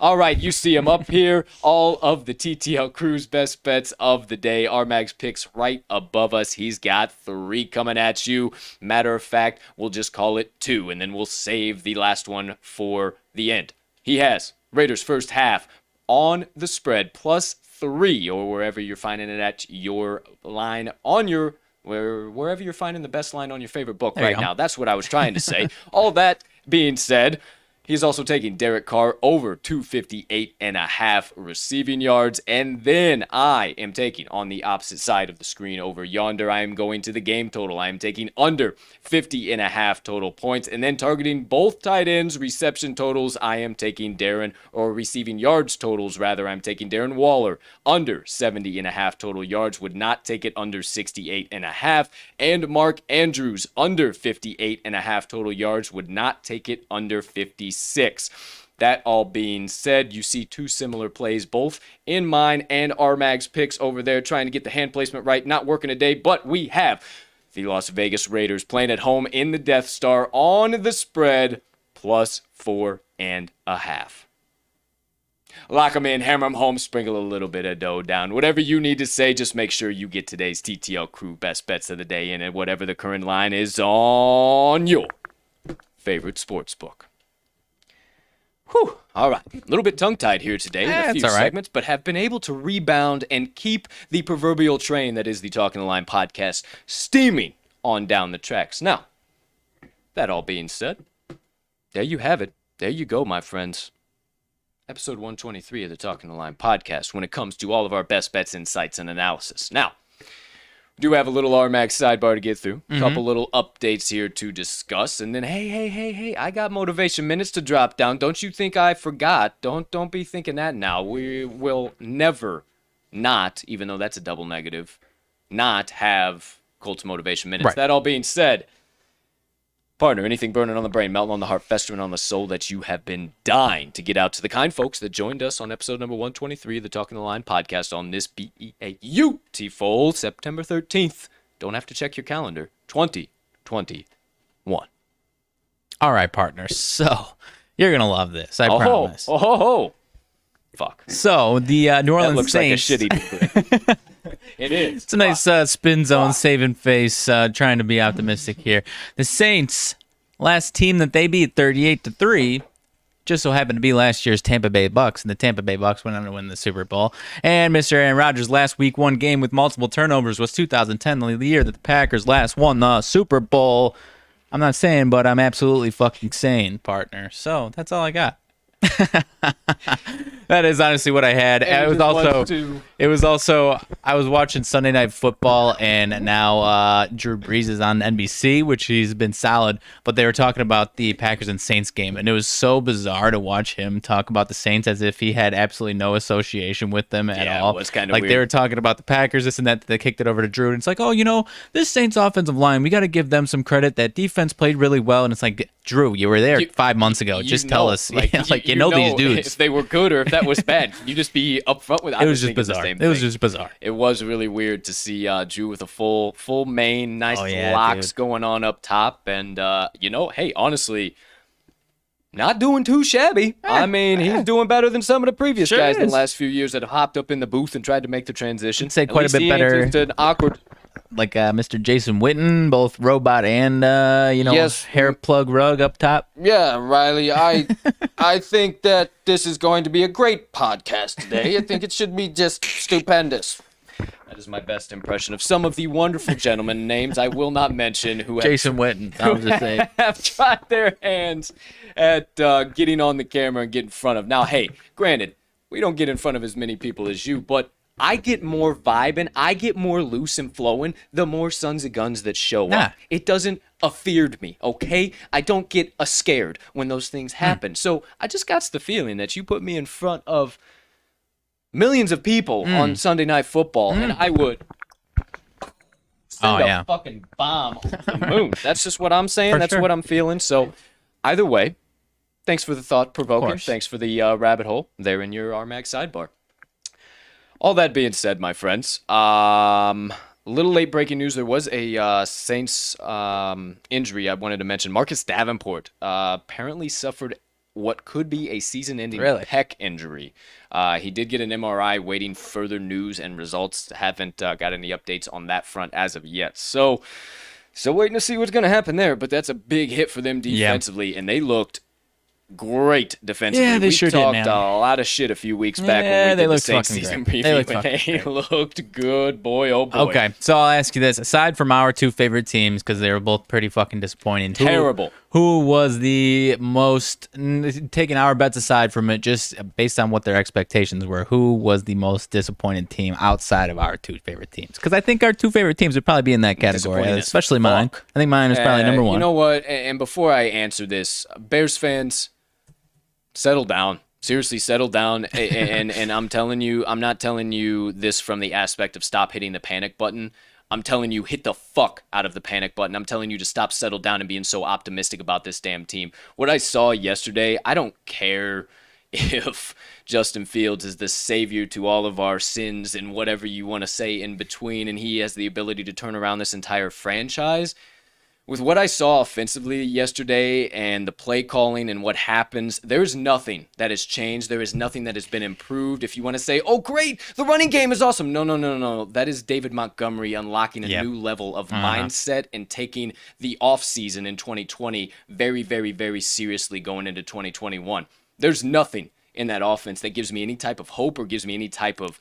All right, you see him up here. All of the TTL Cruise best bets of the day. RMags picks right above us. He's got 3 coming at you. Matter of fact, we'll just call it 2, and then we'll save the last one for the end. He has Raiders first half on the spread, +3, or wherever you're finding it at your line on your, wherever you're finding the best line on your favorite book right now. That's what I was trying to say. All that being said, He's also taking Derek Carr over 258.5 receiving yards. And then I am taking on the opposite side of the screen over yonder. I am going to the game total. I am taking under 50.5 total points. And then targeting both tight ends reception totals, I am taking receiving yards totals rather. I'm taking Darren Waller under 70.5 total yards. Would not take it under 68.5. And Mark Andrews under 58.5 total yards. Would not take it under 56. That all being said, you see two similar plays, both in mine and RMags picks over there, trying to get the hand placement right, not working today, but we have the Las Vegas Raiders playing at home in the Death Star on the spread, plus 4.5. Lock them in, hammer them home, sprinkle a little bit of dough down. Whatever you need to say, just make sure you get today's TTL crew best bets of the day in, and whatever the current line is on your favorite sports book. Whew. All right. A little bit tongue-tied here today in a few segments, but have been able to rebound and keep the proverbial train that is the Talking the Line podcast steaming on down the tracks. Now, that all being said, there you have it. There you go, my friends. Episode 123 of the Talking the Line podcast when it comes to all of our best bets, insights, and analysis. Now, we do have a little RMags sidebar to get through. A couple little updates here to discuss. And then, hey, I got motivation minutes to drop down. Don't you think I forgot? Don't be thinking that now. We will never not, even though that's a double negative, not have Colts motivation minutes. Right. That all being said, partner, anything burning on the brain, melting on the heart, festering on the soul that you have been dying to get out to the kind folks that joined us on episode number 123 of the Talking the Line podcast on this beautiful September 13th. Don't have to check your calendar. 2021. All right, partner. So you're going to love this. I promise. Fuck. So the New Orleans That looks Saints. like a shitty degree. It is. It's a nice spin zone, saving face, trying to be optimistic here. The Saints, last team that they beat 38-3, just so happened to be last year's Tampa Bay Bucks, and the Tampa Bay Bucks went on to win the Super Bowl. And Mr. Aaron Rodgers' last week one game with multiple turnovers was 2010, the year that the Packers last won the Super Bowl. I'm not saying, but I'm absolutely fucking sane, partner. So that's all I got. That is honestly what I had. I was watching Sunday Night Football, and now Drew Brees is on NBC, which he's been solid, but they were talking about the Packers and Saints game, and it was so bizarre to watch him talk about the Saints as if he had absolutely no association with them at all. It was kind of like weird. They were talking about the Packers, this and that, they kicked it over to Drew, and it's like, this Saints offensive line, we got to give them some credit. That defense played really well, and it's like, Drew, you were there 5 months ago. Just tell us. You know these dudes. If they were good or if that was bad. Can you just be upfront with it? It was just bizarre. It was just bizarre. It was really weird to see Drew with a full mane, nice locks going on up top. And, hey, honestly, not doing too shabby. I mean, he's doing better than some of the previous guys in the last few years that have hopped up in the booth and tried to make the transition. I'd say quite a bit better. It's an awkward... Like Mr. Jason Witten, both robot and, hair plug rug up top. Yeah, Riley, I think that this is going to be a great podcast today. I think it should be just stupendous. That is my best impression of some of the wonderful gentlemen names I will not mention who Jason Witten, I was just saying. Have tried their hands at getting on the camera and get in front of. Now, hey, granted, we don't get in front of as many people as you, but I get more vibing, I get more loose and flowing the more sons of guns that show up. It doesn't afeard me, okay? I don't get scared when those things happen. So I just got the feeling that you put me in front of millions of people on Sunday Night Football, and I would send a fucking bomb on the moon. That's just what I'm saying. That's what I'm feeling. So either way, thanks for the thought-provoking. Thanks for the rabbit hole there in your RMags sidebar. All that being said, my friends, a little late breaking news. There was a Saints injury I wanted to mention. Marcus Davenport apparently suffered what could be a season-ending pec injury. He did get an MRI, waiting further news and results. Haven't got any updates on that front as of yet. So still waiting to see what's going to happen there, but that's a big hit for them defensively, and they looked great defensively. Yeah, they sure did, talked a lot of shit a few weeks back when we did the Saints season preview. They looked good, boy, oh boy. Okay, so I'll ask you this. Aside from our two favorite teams, because they were both pretty fucking disappointing. Terrible. who was the most, taking our bets aside from it, just based on what their expectations were, who was the most disappointed team outside of our two favorite teams? Because I think our two favorite teams would probably be in that category, especially mine. I think mine is probably number one. You know what? And before I answer this, Bears fans, settle down. Seriously, settle down. And I'm telling you, I'm not telling you this from the aspect of stop hitting the panic button. I'm telling you, hit the fuck out of the panic button. I'm telling you to stop, settle down, and being so optimistic about this damn team. What I saw yesterday, I don't care if Justin Fields is the savior to all of our sins and whatever you want to say in between, and he has the ability to turn around this entire franchise. With what I saw offensively yesterday and the play calling and what happens, there's nothing that has changed. There is nothing that has been improved. If you want to say, oh, great, the running game is awesome. No. That is David Montgomery unlocking a new level of mindset and taking the offseason in 2020 very, very, very seriously going into 2021. There's nothing in that offense that gives me any type of hope or gives me any type of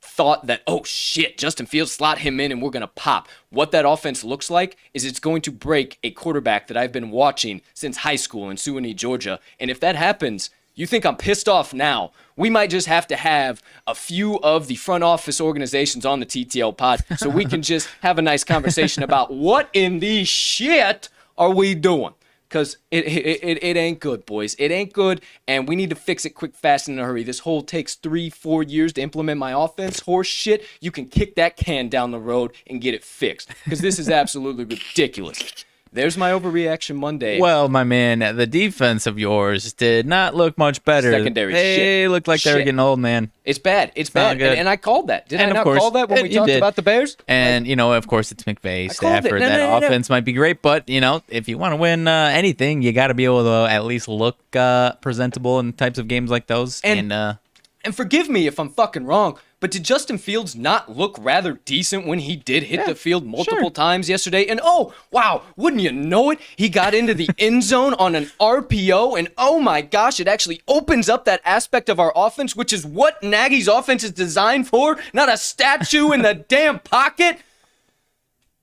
thought that, oh shit, Justin Fields, slot him in and we're going to pop. What that offense looks like is it's going to break a quarterback that I've been watching since high school in Suwanee, Georgia. And if that happens, you think I'm pissed off now? We might just have to have a few of the front office organizations on the TTL pod so we can just have a nice conversation about what in the shit are we doing? Because it ain't good, boys. It ain't good, and we need to fix it quick, fast, and in a hurry. This whole takes 3-4 years to implement my offense. Horse shit, you can kick that can down the road and get it fixed. Because this is absolutely ridiculous. There's my overreaction Monday. Well, my man, the defense of yours did not look much better. Secondary shit. They looked like they were getting old, man. It's bad. It's bad. And I called that. Did I not call that when we talked about the Bears? And, of course, it's McVay, Stafford. That offense might be great, but, if you want to win anything, you got to be able to at least look presentable in types of games like those. And forgive me if I'm fucking wrong, but did Justin Fields not look rather decent when he did hit the field multiple times yesterday? And oh, wow, wouldn't you know it? He got into the end zone on an RPO, and oh my gosh, it actually opens up that aspect of our offense, which is what Nagy's offense is designed for, not a statue in the damn pocket.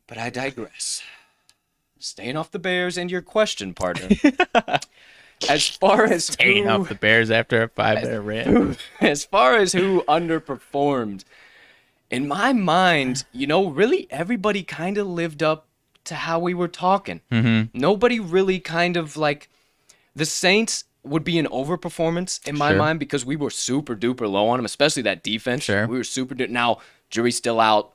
But I digress. Staying off the Bears and your question, partner. As far as staying off the Bears after a 5-minute rant. As far as who underperformed, in my mind, really everybody kind of lived up to how we were talking. Mm-hmm. Nobody really kind of the Saints would be an overperformance in my mind because we were super duper low on them, especially that defense. Sure. We were super duper. Now, jury's still out.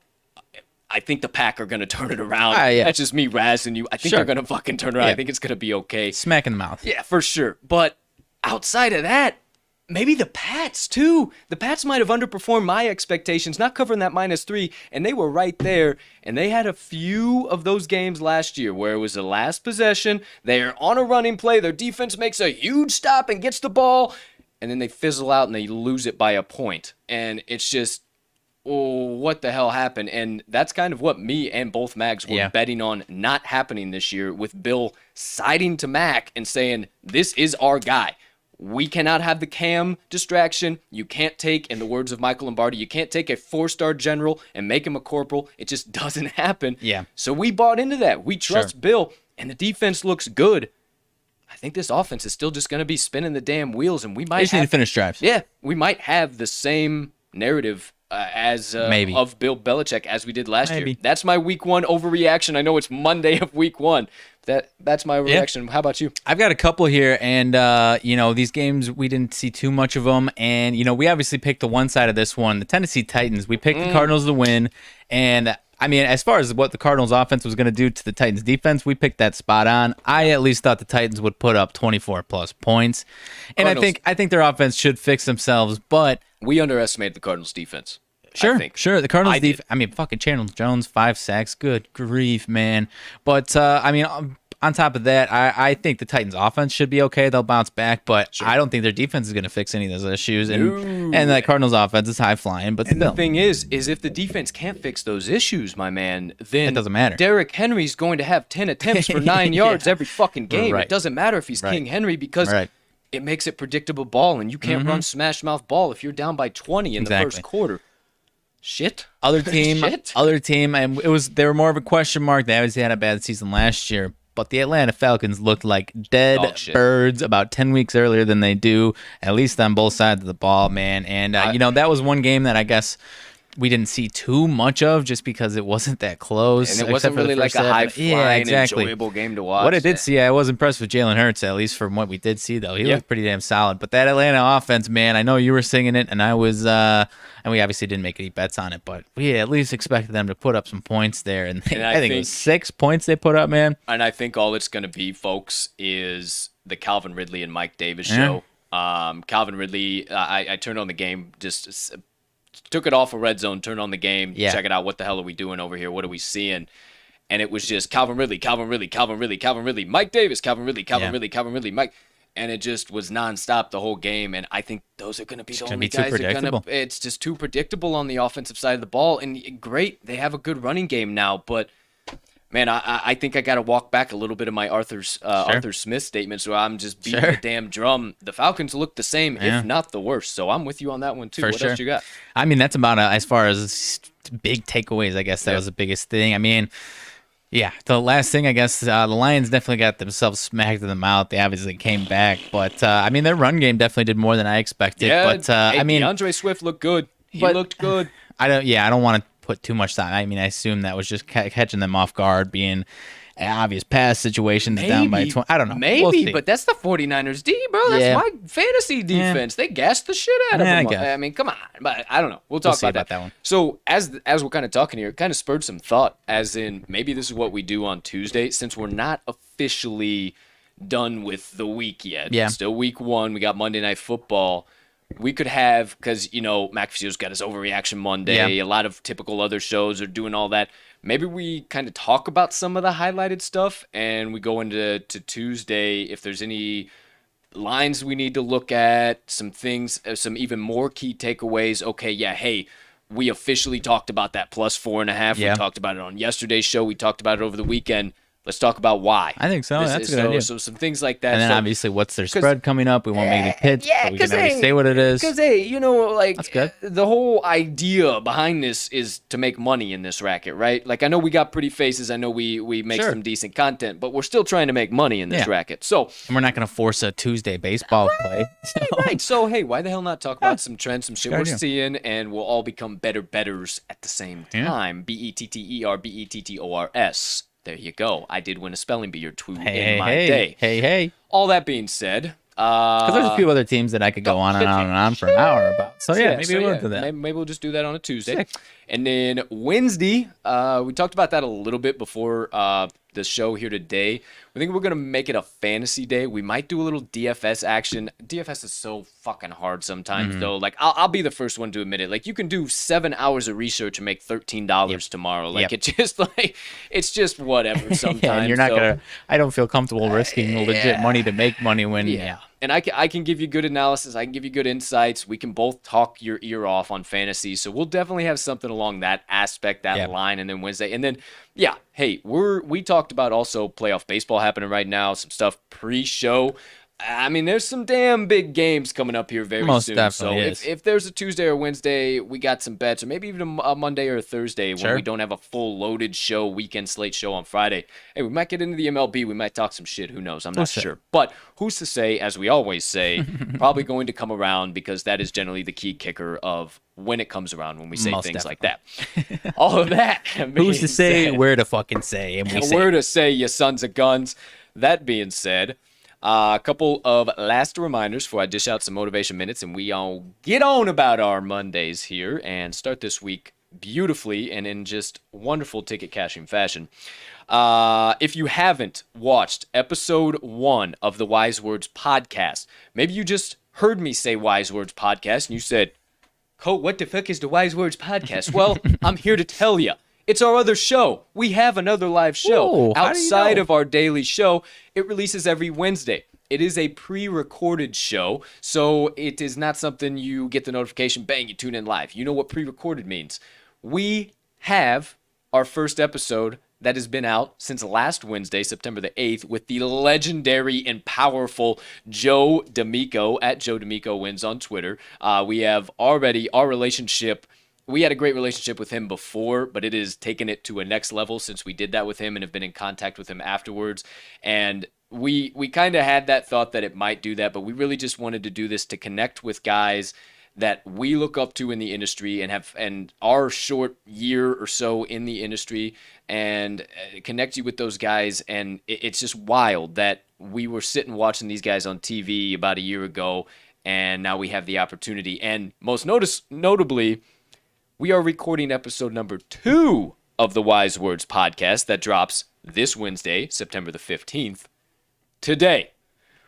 I think the Pack are going to turn it around. That's just me razzing you. I think they're going to fucking turn it around. I think it's going to be okay. Smack in the mouth. Yeah, for sure. But outside of that, maybe the Pats, too. The Pats might have underperformed my expectations, not covering that -3, and they were right there. And they had a few of those games last year where it was the last possession. They're on a running play. Their defense makes a huge stop and gets the ball, and then they fizzle out and they lose it by a point. And it's just, what the hell happened? And that's kind of what me and both Mags were betting on not happening this year, with Bill siding to Mac and saying, this is our guy. We cannot have the Cam distraction. You can't take, in the words of Michael Lombardi, you can't take a 4-star general and make him a corporal. It just doesn't happen. Yeah. So we bought into that. We trust Bill, and the defense looks good. I think this offense is still just going to be spinning the damn wheels, and we might need to finish drives. Yeah, we might have the same narrative of Bill Belichick as we did last year. That's my week 1 overreaction. I know it's Monday of week 1. That's my reaction. How about you? I've got a couple here, and these games we didn't see too much of them, and we obviously picked the one side of this one, the Tennessee Titans. We picked the Cardinals to win, and I mean, as far as what the Cardinals offense was going to do to the Titans defense, we picked that spot on. I at least thought the Titans would put up 24 plus points, and I think their offense should fix themselves, but we underestimated the Cardinals defense. Sure. The Cardinals defense. I mean, fucking Chandler Jones, 5 sacks. Good grief, man. But on top of that, I think the Titans offense should be okay. They'll bounce back, but I don't think their defense is going to fix any of those issues. And that Cardinals offense is high flying. But the thing is if the defense can't fix those issues, my man, then it doesn't matter. Derrick Henry's going to have 10 attempts for 9 yards every fucking game. Right. It doesn't matter if he's King Henry because it makes it predictable ball, and you can't run smash mouth ball if you're down by 20 in the first quarter. Other team, and they were more of a question mark. They obviously had a bad season last year, but the Atlanta Falcons looked like dead Dog shit. birds about 10 weeks earlier than they do, at least on both sides of the ball, man. And, that was one game that I guess we didn't see too much of just because it wasn't that close. And it wasn't really like a high-flying, enjoyable game to watch. What I did see, I was impressed with Jalen Hurts, at least from what we did see, though. He looked pretty damn solid. But that Atlanta offense, man, I know you were singing it, and I was, and we obviously didn't make any bets on it, but we at least expected them to put up some points there. And I think it was 6 points they put up, man. And I think all it's going to be, folks, is the Calvin Ridley and Mike Davis show. Calvin Ridley, I turned on the game, just took it off of Red Zone, turned on the game, check it out. What the hell are we doing over here? What are we seeing? And it was just Calvin Ridley, Mike Davis, Calvin Ridley, Mike. And it just was nonstop the whole game. And I think those are going to be the only guys that are going to. It's just too predictable on the offensive side of the ball. And great, they have a good running game now, but. Man, I think I got to walk back a little bit of my Arthur Smith statements where I'm just beating the damn drum. The Falcons look the same, if not the worst. So I'm with you on that one, too. What else you got? I mean, that's about as far as big takeaways, I guess that was the biggest thing. I mean, the last thing, I guess, the Lions definitely got themselves smacked in the mouth. They obviously came back. But, I mean, their run game definitely did more than I expected. Yeah, but, I mean, DeAndre Swift looked good. He looked good. I don't want to put too much time. I mean, I assume that was just catching them off guard, being an obvious pass situations down by 20. I don't know. Maybe, but that's the 49ers D, bro. That's my fantasy defense. They gassed the shit out of them. I mean, come on. But I don't know. We'll talk about that one. So as we're kind of talking here, it kind of spurred some thought, as in maybe this is what we do on Tuesday, since we're not officially done with the week yet. Yeah. Still week 1. We got Monday Night Football. We could have, because, McAfee's got his overreaction Monday. A lot of typical other shows are doing all that. Maybe we kind of talk about some of the highlighted stuff, and we go into Tuesday if there's any lines we need to look at, some things, some even more key takeaways. Okay, we officially talked about that plus 4.5. We talked about it on yesterday's show. We talked about it over the weekend. Let's talk about why. I think so. That's a good idea. So some things like that. And then obviously, what's their spread coming up? We won't make any pits, but we can already say what it is. Because, that's good. The whole idea behind this is to make money in this racket, right? Like, I know we got pretty faces. I know we make some decent content, but we're still trying to make money in this racket. So, and we're not going to force a Tuesday baseball play. Right. So, hey, why the hell not talk about some trends, some shit we're seeing, and we'll all become betters at the same time. BETTER, There you go. I did win a spelling bee or two in my day. Hey. All that being said, because there's a few other teams that I could go on and on and on for an hour about. So maybe we'll do that. Maybe we'll just do that on a Tuesday. And then Wednesday, we talked about that a little bit before the show here today. We think we're going to make it a fantasy day. We might do a little DFS action. DFS is so fucking hard sometimes, though. Like, I'll be the first one to admit it. Like, you can do 7 hours of research and make $13 tomorrow. Like, it's just whatever sometimes. And you're not going to, I don't feel comfortable risking legit money to make money when, And I can give you good analysis. I can give you good insights. We can both talk your ear off on fantasy. So we'll definitely have something along that aspect, that line, and then Wednesday. And then, hey, we talked about also playoff baseball happening right now, some stuff pre-show. I mean, there's some damn big games coming up here very soon. So if there's a Tuesday or Wednesday, we got some bets, or maybe even a Monday or a Thursday when we don't have a full loaded show, weekend slate show on Friday. Hey, we might get into the MLB. We might talk some shit. Who knows? I'm not sure. But who's to say, as we always say, probably going to come around, because that is generally the key kicker of when it comes around, when we say things like that. All of that. Who's to say, where to fucking say, and we say. Where to say, you sons of guns. That being said, a couple of last reminders before I dish out some motivation minutes, and we all get on about our Mondays here and start this week beautifully and in just wonderful ticket cashing fashion. If you haven't watched episode 1 of the Wise Words podcast, maybe you just heard me say Wise Words podcast and you said, Colt, what the fuck is the Wise Words podcast? Well, I'm here to tell you. It's our other show. We have another live show outside of our daily show. It releases every Wednesday. It is a pre-recorded show, so it is not something you get the notification, bang, you tune in live. You know what pre-recorded means. We have our first episode that has been out since last Wednesday, September the 8th, with the legendary and powerful Joe D'Amico at Joe D'Amico Wins on Twitter. We have already, our relationship we had a great relationship with him before, but it has taken it to a next level since we did that with him and have been in contact with him afterwards. And we kind of had that thought that it might do that, but we really just wanted to do this to connect with guys that we look up to in the industry and our short year or so in the industry, and connect you with those guys. And it's just wild that we were sitting watching these guys on TV about a year ago, and now we have the opportunity. And most notably, we are recording episode number 2 of the Wise Words podcast that drops this Wednesday, September the 15th. Today,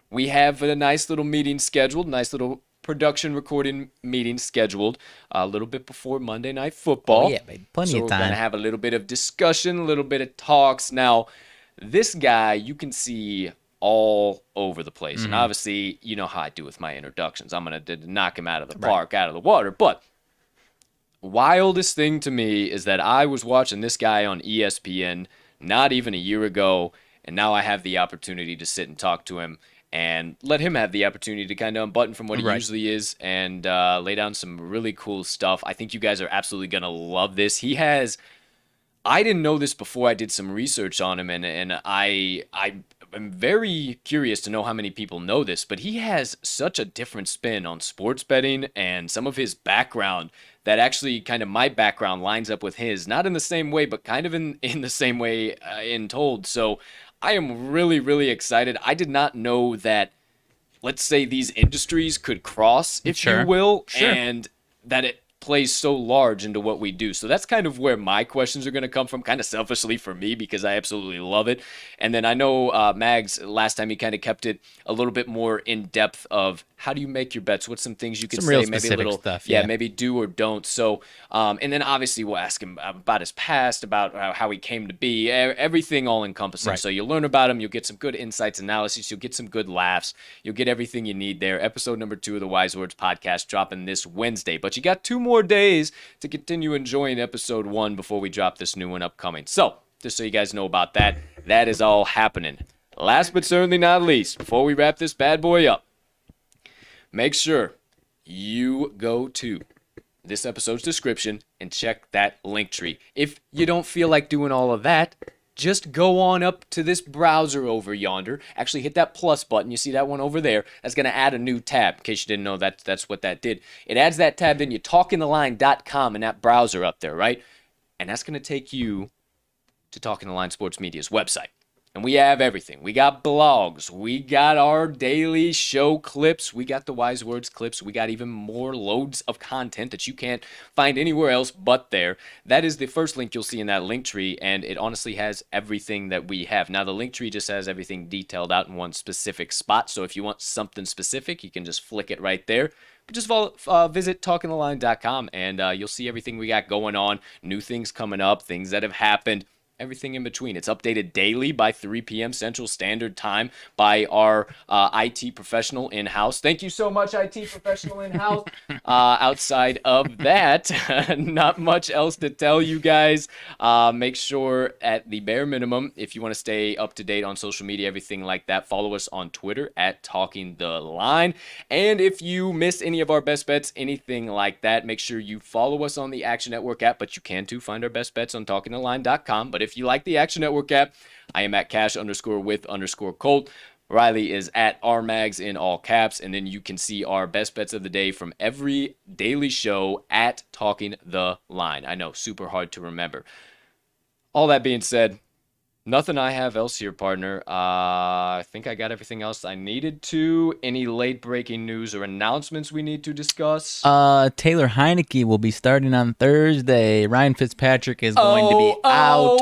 we have a nice little meeting scheduled, nice little production recording meeting scheduled a little bit before Monday Night Football. Oh, yeah, baby. Plenty of We're time. going to have a little bit of discussion, a little bit of talks. Now, this guy you can see all over the place. And obviously, you know how I do with my introductions. I'm going to knock him out of the park, out of the water. But wildest thing to me is that I was watching this guy on ESPN not even a year ago, and now I have the opportunity to sit and talk to him and let him have the opportunity to kind of unbutton from what he usually is and lay down some really cool stuff. I think you guys are absolutely going to love this. I didn't know this before I did some research on him, and I'm very curious to know how many people know this, but he has such a different spin on sports betting and some of his background that actually kind of my background lines up with his, not in the same way, but kind of in the same way in told. So I am really, really excited. I did not know that, let's say, these industries could cross, if you will, and that it plays so large into what we do. So that's kind of where my questions are going to come from, kind of selfishly for me, because I absolutely love it. And then I know Mags, last time he kind of kept it a little bit more in depth of how do you make your bets? What's some things you could say? Maybe a little stuff, maybe do or don't. So, and then obviously we'll ask him about his past, about how he came to be, everything all encompassing. So you'll learn about him. You'll get some good insights, analysis. You'll get some good laughs. You'll get everything you need there. Episode number 2 of the Wise Words podcast dropping this Wednesday. But you got 2 more days to continue enjoying episode 1 before we drop this new one upcoming. So, just so you guys know about that, that is all happening. Last but certainly not least, before we wrap this bad boy up, make sure you go to this episode's description and check that link tree. If you don't feel like doing all of that, just go on up to this browser over yonder. Actually, hit that plus button. You see that one over there? That's going to add a new tab. In case you didn't know, that's what that did. It adds that tab, then you talkingtheline.com in that browser up there, right? And that's going to take you to Talking the Line Sports Media's website. And we have everything. We got blogs. We got our daily show clips. We got the Wise Words clips. We got even more loads of content that you can't find anywhere else but there. That is the first link you'll see in that link tree, and it honestly has everything that we have. Now, the link tree just has everything detailed out in one specific spot, so if you want something specific, you can just flick it right there. But just visit talkingtheline.com, and you'll see everything we got going on, new things coming up, things that have happened, everything in between. It's updated daily by 3 p.m. Central Standard Time by our IT professional in-house. Thank you so much, IT professional in-house. Outside of that, not much else to tell you guys. Make sure at the bare minimum, if you want to stay up to date on social media, everything like that, follow us on Twitter at Talking the Line. And if you miss any of our best bets, anything like that, make sure you follow us on the Action Network app, but you can too find our best bets on talkingtheline.com. But if you like the Action Network app, I am at cash_with_Colt. Riley is at RMags in all caps. And then you can see our best bets of the day from every daily show at Talking the Line. I know, super hard to remember. All that being said, nothing I have else here, partner. I think I got everything else I needed to. Any late breaking news or announcements we need to discuss? Taylor Heineke will be starting on Thursday. Ryan Fitzpatrick is going to be out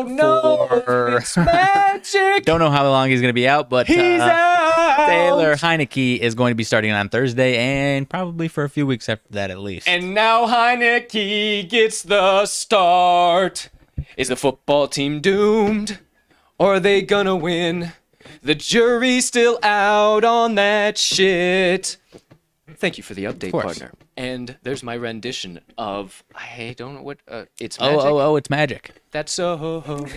for... Fitzmagic! Don't know how long he's going to be out, but He's out! Taylor Heineke is going to be starting on Thursday and probably for a few weeks after that at least. And now Heineke gets the start. Is the football team doomed? Or are they gonna win? The jury's still out on that shit. Thank you for the update, partner. And there's my rendition of, I don't know what, it's magic. Oh, it's magic. That's so,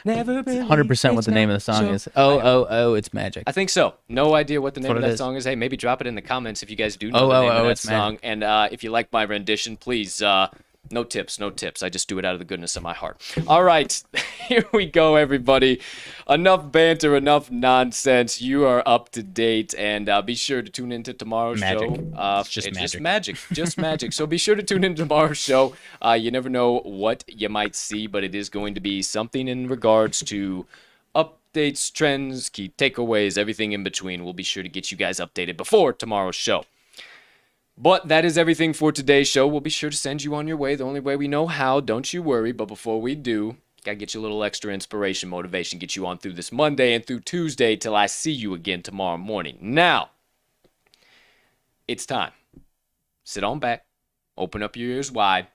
never been. 100% what the name of the song is. Oh, it's magic. I think so. No idea what the name of that is. song is. Hey, maybe drop it in the comments if you guys do know the name of that it's song. magic. And if you like my rendition, please No tips, no tips. I just do it out of the goodness of my heart. All right, here we go, everybody. Enough banter, enough nonsense. You are up to date, and be sure to tune into tomorrow's Magic. show. It's just magic. Just magic, just magic. So be sure to tune in to tomorrow's show. You never know what you might see, but it is going to be something in regards to updates, trends, key takeaways, everything in between. We'll be sure to get you guys updated before tomorrow's show. But that is everything for today's show. We'll be sure to send you on your way the only way we know how. Don't you worry. But before we do, got to get you a little extra inspiration, motivation, get you on through this Monday and through Tuesday till I see you again tomorrow morning. Now, it's time. Sit on back. Open up your ears wide.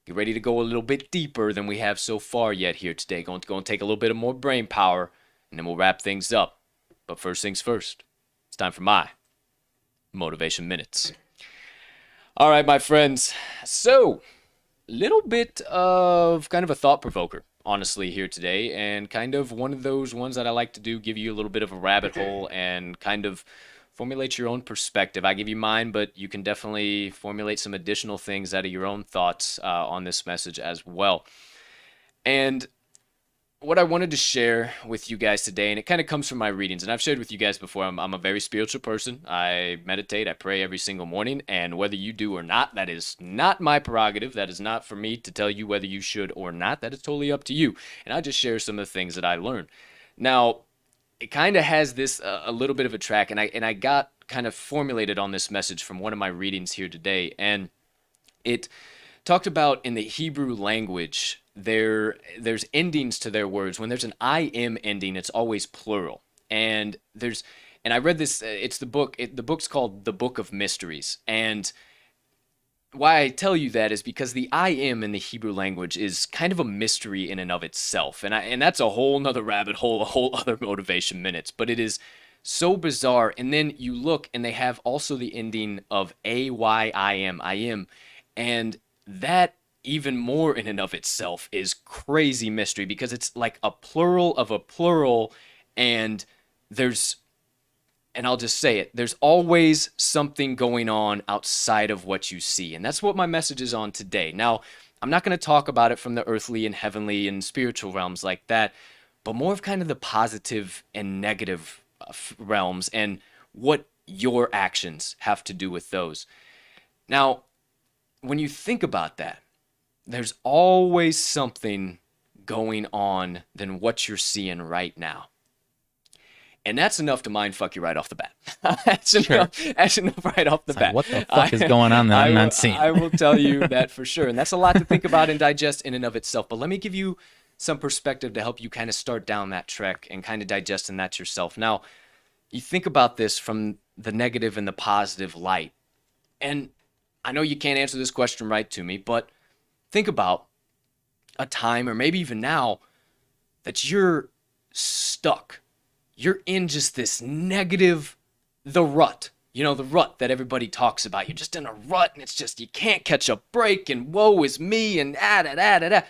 Get ready to go a little bit deeper than we have so far yet here today. Going to take a little bit of more brain power, and then we'll wrap things up. But first things first, it's time for my Motivation Minutes. All right, my friends. So, little bit of kind of a thought provoker, honestly, here today, and kind of one of those ones that I like to do, give you a little bit of a rabbit hole and kind of formulate your own perspective. I give you mine, but you can definitely formulate some additional things out of your own thoughts on this message as well. And what I wanted to share with you guys today, and it kind of comes from my readings, and I've shared with you guys before, I'm a very spiritual person. I meditate, I pray every single morning, and whether you do or not, that is not my prerogative. That is not for me to tell you whether you should or not. That is totally up to you. And I just share some of the things that I learned. Now, it kind of has this a little bit of a track, and I got kind of formulated on this message from one of my readings here today, and it talked about in the Hebrew language, there's endings to their words. When there's an I am ending, it's always plural. And I read this, it's the book's called The Book of Mysteries. And why I tell you that is because the I am in the Hebrew language is kind of a mystery in and of itself. And that's a whole nother rabbit hole, a whole other Motivation Minutes. But it is so bizarre. And then you look and they have also the ending of AYIM. And that even more in and of itself is crazy mystery because it's like a plural of a plural, and I'll just say it, there's always something going on outside of what you see. And that's what my message is on today. Now, I'm not going to talk about it from the earthly and heavenly and spiritual realms like that, but more of kind of the positive and negative realms and what your actions have to do with those. Now, when you think about that, there's always something going on than what you're seeing right now. And that's enough to mind fuck you right off the bat. That's enough right off the bat. What the fuck is going on that I'm not seeing? I will tell you that for sure. And that's a lot to think about and digest in and of itself. But let me give you some perspective to help you kind of start down that trek and kind of digesting that yourself. Now, you think about this from the negative and the positive light. And I know you can't answer this question right to me, but think about a time, or maybe even now, that you're stuck. You're in just this negative, the rut. You know, the rut that everybody talks about. You're just in a rut, and it's just, you can't catch a break, and woe is me, and da-da-da-da-da.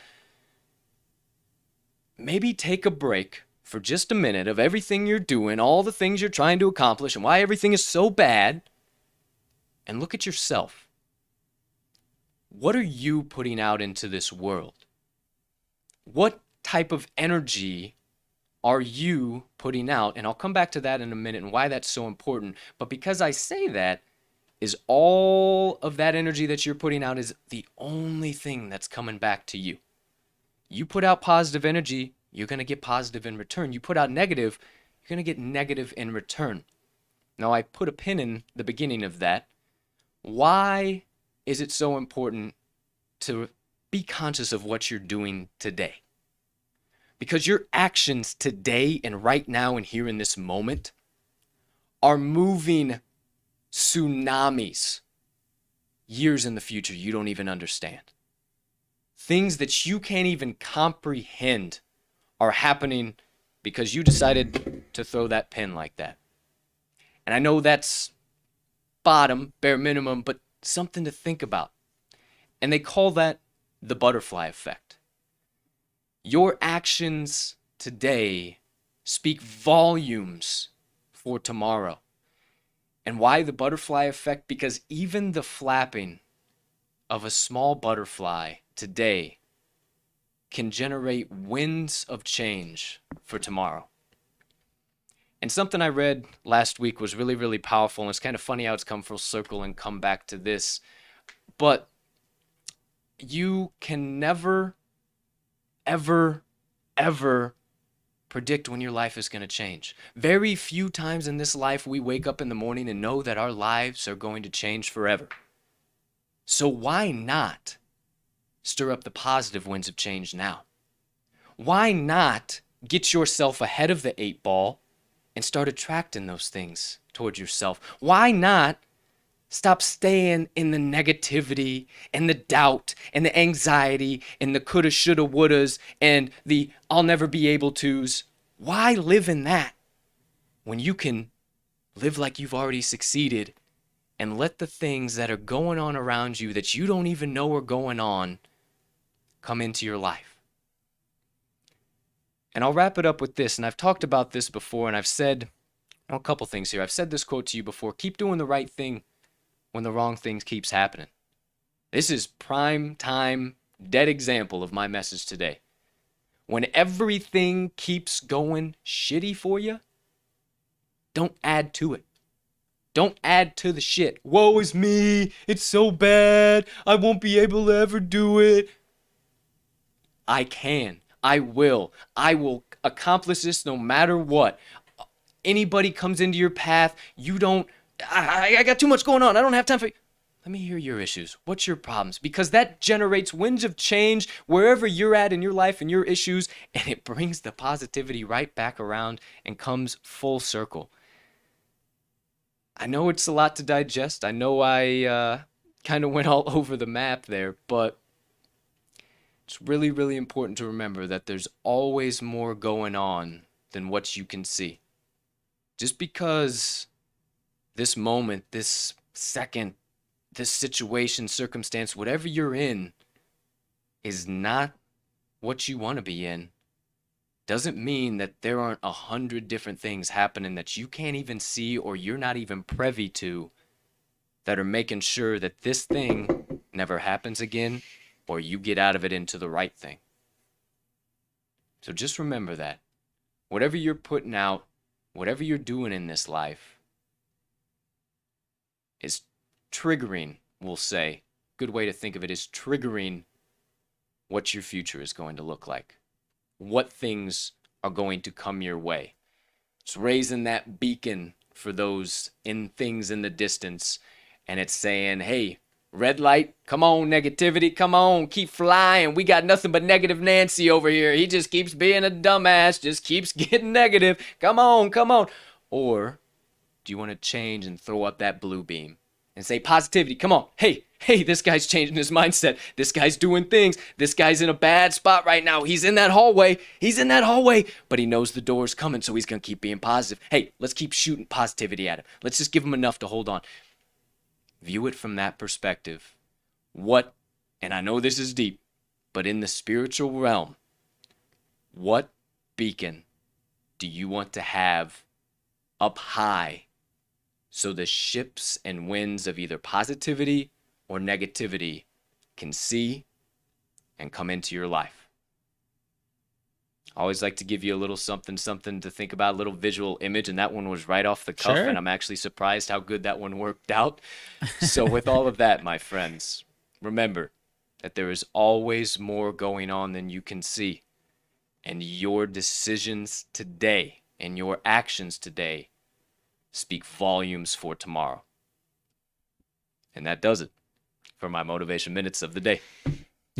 Maybe take a break for just a minute of everything you're doing, all the things you're trying to accomplish, and why everything is so bad, and look at yourself. What are you putting out into this world? What type of energy are you putting out? And I'll come back to that in a minute and why that's so important. But because I say that, is all of that energy that you're putting out is the only thing that's coming back to you. You put out positive energy, you're going to get positive in return. You put out negative, you're going to get negative in return. Now, I put a pin in the beginning of that. Why is it so important to be conscious of what you're doing today? Because your actions today and right now and here in this moment are moving tsunamis years in the future you don't even understand. Things that you can't even comprehend are happening because you decided to throw that pin like that. And I know that's bottom, bare minimum, but something to think about. And they call that the butterfly effect. Your actions today speak volumes for tomorrow. And why the butterfly effect? Because even the flapping of a small butterfly today can generate winds of change for tomorrow. And something I read last week was really, really powerful. And it's kind of funny how it's come full circle and come back to this. But you can never, ever, ever predict when your life is going to change. Very few times in this life we wake up in the morning and know that our lives are going to change forever. So why not stir up the positive winds of change now? Why not get yourself ahead of the 8 ball and start attracting those things towards yourself? Why not stop staying in the negativity and the doubt and the anxiety and the coulda, shoulda, wouldas and the I'll never be able to's? Why live in that when you can live like you've already succeeded and let the things that are going on around you that you don't even know are going on come into your life? And I'll wrap it up with this, and I've talked about this before, and I've said a couple things here. I've said this quote to you before: keep doing the right thing when the wrong thing keeps happening. This is prime time, dead example of my message today. When everything keeps going shitty for you, don't add to it. Don't add to the shit. Woe is me. It's so bad. I won't be able to ever do it. I can. I will accomplish this no matter what. Anybody comes into your path, you don't, I got too much going on. I don't have time for you. Let me hear your issues. What's your problems? Because that generates winds of change wherever you're at in your life and your issues, and it brings the positivity right back around and comes full circle. I know it's a lot to digest. I know I kind of went all over the map there, but it's really, really important to remember that there's always more going on than what you can see. Just because this moment, this second, this situation, circumstance, whatever you're in, is not what you want to be in, doesn't mean that there aren't 100 different things happening that you can't even see or you're not even privy to that are making sure that this thing never happens again, or you get out of it into the right thing. So just remember that. Whatever you're putting out, whatever you're doing in this life is triggering, we'll say. Good way to think of it is triggering what your future is going to look like. What things are going to come your way. It's raising that beacon for those things in the distance, and it's saying, hey, red light, come on, negativity, come on, keep flying. We got nothing but negative Nancy over here. He just keeps being a dumbass, just keeps getting negative. Come on, come on. Or do you want to change and throw up that blue beam and say positivity? Come on. Hey, this guy's changing his mindset. This guy's doing things. This guy's in a bad spot right now. He's in that hallway. But he knows the door's coming, so he's going to keep being positive. Hey, let's keep shooting positivity at him. Let's just give him enough to hold on. View it from that perspective. What, and I know this is deep, but in the spiritual realm, what beacon do you want to have up high so the ships and winds of either positivity or negativity can see and come into your life? I always like to give you a little something to think about, a little visual image, and that one was right off the cuff, and I'm actually surprised how good that one worked out. So with all of that, my friends, remember that there is always more going on than you can see, and your decisions today and your actions today speak volumes for tomorrow. And that does it for my motivation minutes of the day.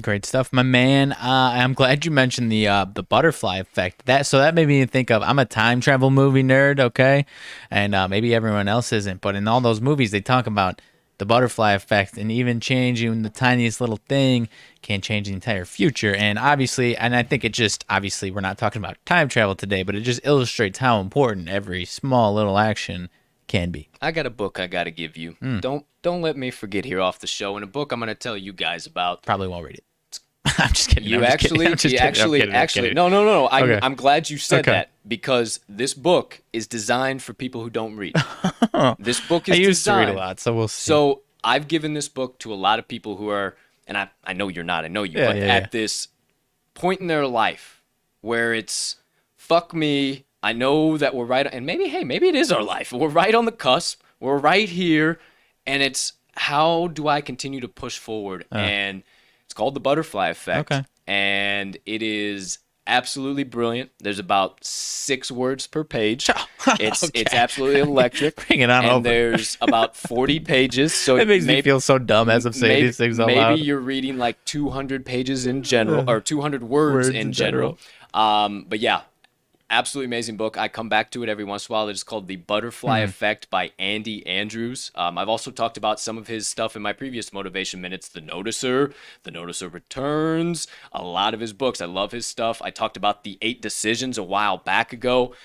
Great stuff, my man. I'm glad you mentioned the butterfly effect. That made me think of, I'm a time travel movie nerd, okay? And maybe everyone else isn't, but in all those movies they talk about the butterfly effect, and even changing the tiniest little thing can change the entire future. And obviously, and I think obviously we're not talking about time travel today, but it just illustrates how important every small little action can be. I got a book I got to give you. Don't let me forget here off the show. In a book I'm going to tell you guys about. Probably won't read it. I'm just kidding. No. Okay. I'm glad you said that, because this book is designed for people who don't read. This book is I used designed. to read a lot, so we'll see. So I've given this book to a lot of people who are, and I know you're not, I know you, but at this point in their life where it's, fuck me, I know that we're right, and maybe it is our life. We're right on the cusp. We're right here, and it's, how do I continue to push forward? And it's called The Butterfly Effect. Okay. And it is absolutely brilliant. There's about 6 words per page. It's absolutely electric. Bring it on and over. There's about 40 pages. So It makes me feel so dumb as I'm saying these things out loud. Maybe you're reading like 200 pages in general, or 200 words in general. But yeah, absolutely amazing book. I come back to it every once in a while. It's called The Butterfly Effect by Andy Andrews. I've also talked about some of his stuff in my previous Motivation Minutes. The Noticer Returns, a lot of his books. I love his stuff. I talked about The 8 Decisions a while back ago.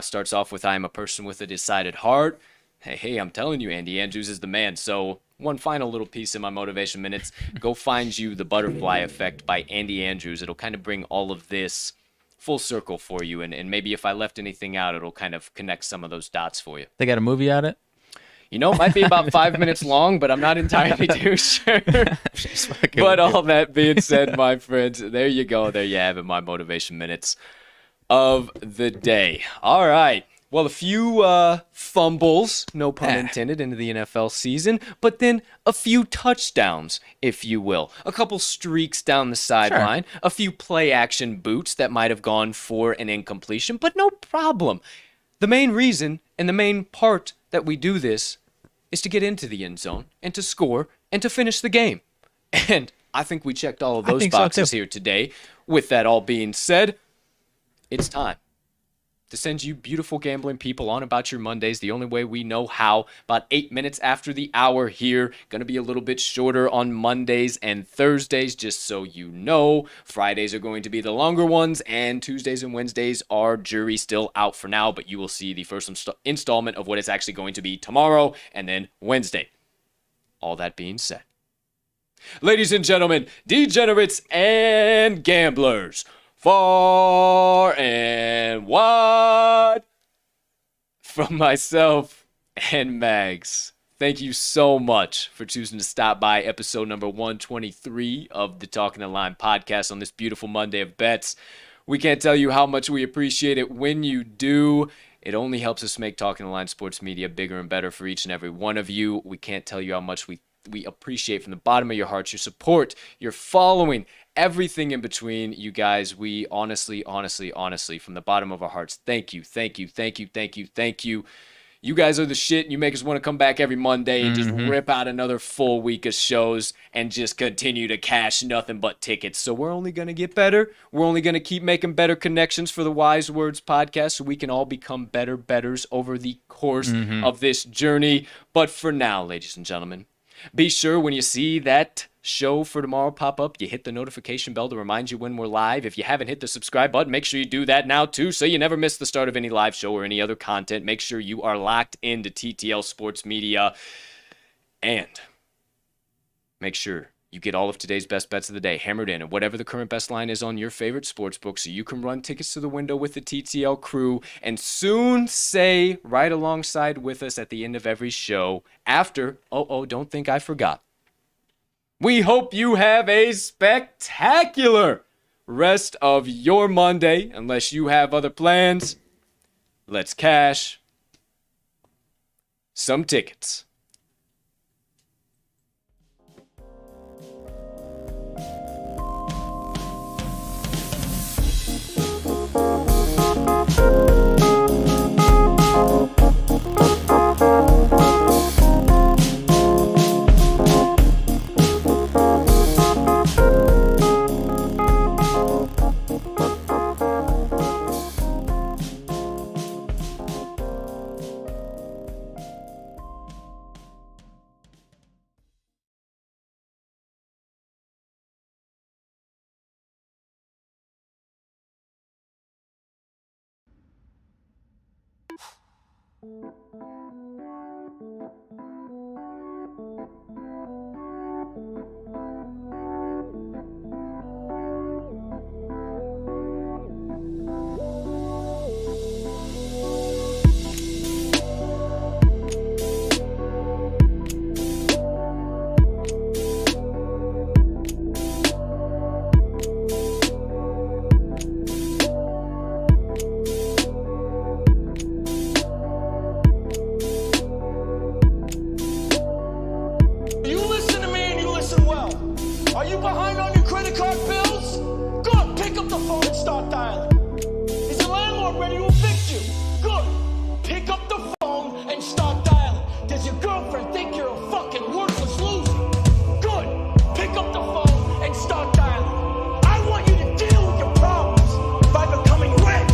Starts off with, I am a person with a decided heart. Hey, I'm telling you, Andy Andrews is the man. So one final little piece in my Motivation Minutes. Go find you The Butterfly Effect by Andy Andrews. It'll kind of bring all of this full circle for you, and maybe if I left anything out, it'll kind of connect some of those dots for you. They got a movie on it? You know, it might be about 5 minutes long, but I'm not entirely too sure. But all that being said, my friends, there you go. There you have it, my Motivation Minutes of the day. All right. Well, a few fumbles, no pun intended, into the NFL season, but then a few touchdowns, if you will. A couple streaks down the sideline, a few play-action boots that might have gone for an incompletion, but no problem. The main reason and the main part that we do this is to get into the end zone and to score and to finish the game. And I think we checked all of those boxes here today. With that all being said, it's time to send you beautiful gambling people on about your Mondays the only way we know how. About 8 minutes after the hour here. Going to be a little bit shorter on Mondays and Thursdays, just so you know. Fridays are going to be the longer ones, and Tuesdays and Wednesdays are jury still out for now, but you will see the first installment of what it's actually going to be tomorrow and then Wednesday. All that being said, ladies and gentlemen, degenerates and gamblers, far and wide, from myself and Mags, thank you so much for choosing to stop by episode number 123 of the Talking the Line podcast on this beautiful Monday of bets. We can't tell you how much we appreciate it when you do. It only helps us make Talking the Line Sports Media bigger and better for each and every one of you. We can't tell you how much we appreciate from the bottom of your hearts your support, your following, everything in between. You guys, we honestly, from the bottom of our hearts, thank you. You guys are the shit. You make us want to come back every Monday and just rip out another full week of shows and just continue to cash nothing but tickets. So we're only going to get better. We're only going to keep making better connections for the Wise Words podcast so we can all become better bettors over the course of this journey. But for now, ladies and gentlemen, be sure when you see that show for tomorrow pop up, you hit the notification bell to remind you when we're live. If you haven't hit the subscribe button, make sure you do that now too, so you never miss the start of any live show or any other content. Make sure you are locked into TTL Sports Media, and make sure you get all of today's best bets of the day hammered in, and whatever the current best line is on your favorite sports book, so you can run tickets to the window with the TTL crew and soon say right alongside with us at the end of every show after, don't think I forgot. We hope you have a spectacular rest of your Monday, unless you have other plans. Let's cash some tickets. start dialing. Is your landlord ready to evict you? Good. Pick up the phone and start dialing. Does your girlfriend think you're a fucking worthless loser? Good. Pick up the phone and start dialing. I want you to deal with your problems by becoming rich.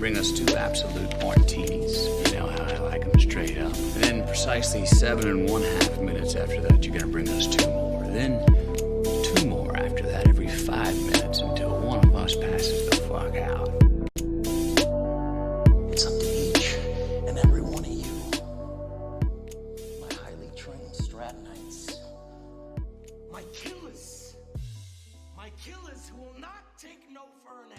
Bring us two absolute martinis. You know how I like them, straight up. And then precisely 7 1/2 minutes after that, you're gonna bring us two more. Then 2 more after that every 5 minutes until one of us passes the fuck out. It's up to each and every one of you, my highly trained Stratonites, my killers who will not take no for an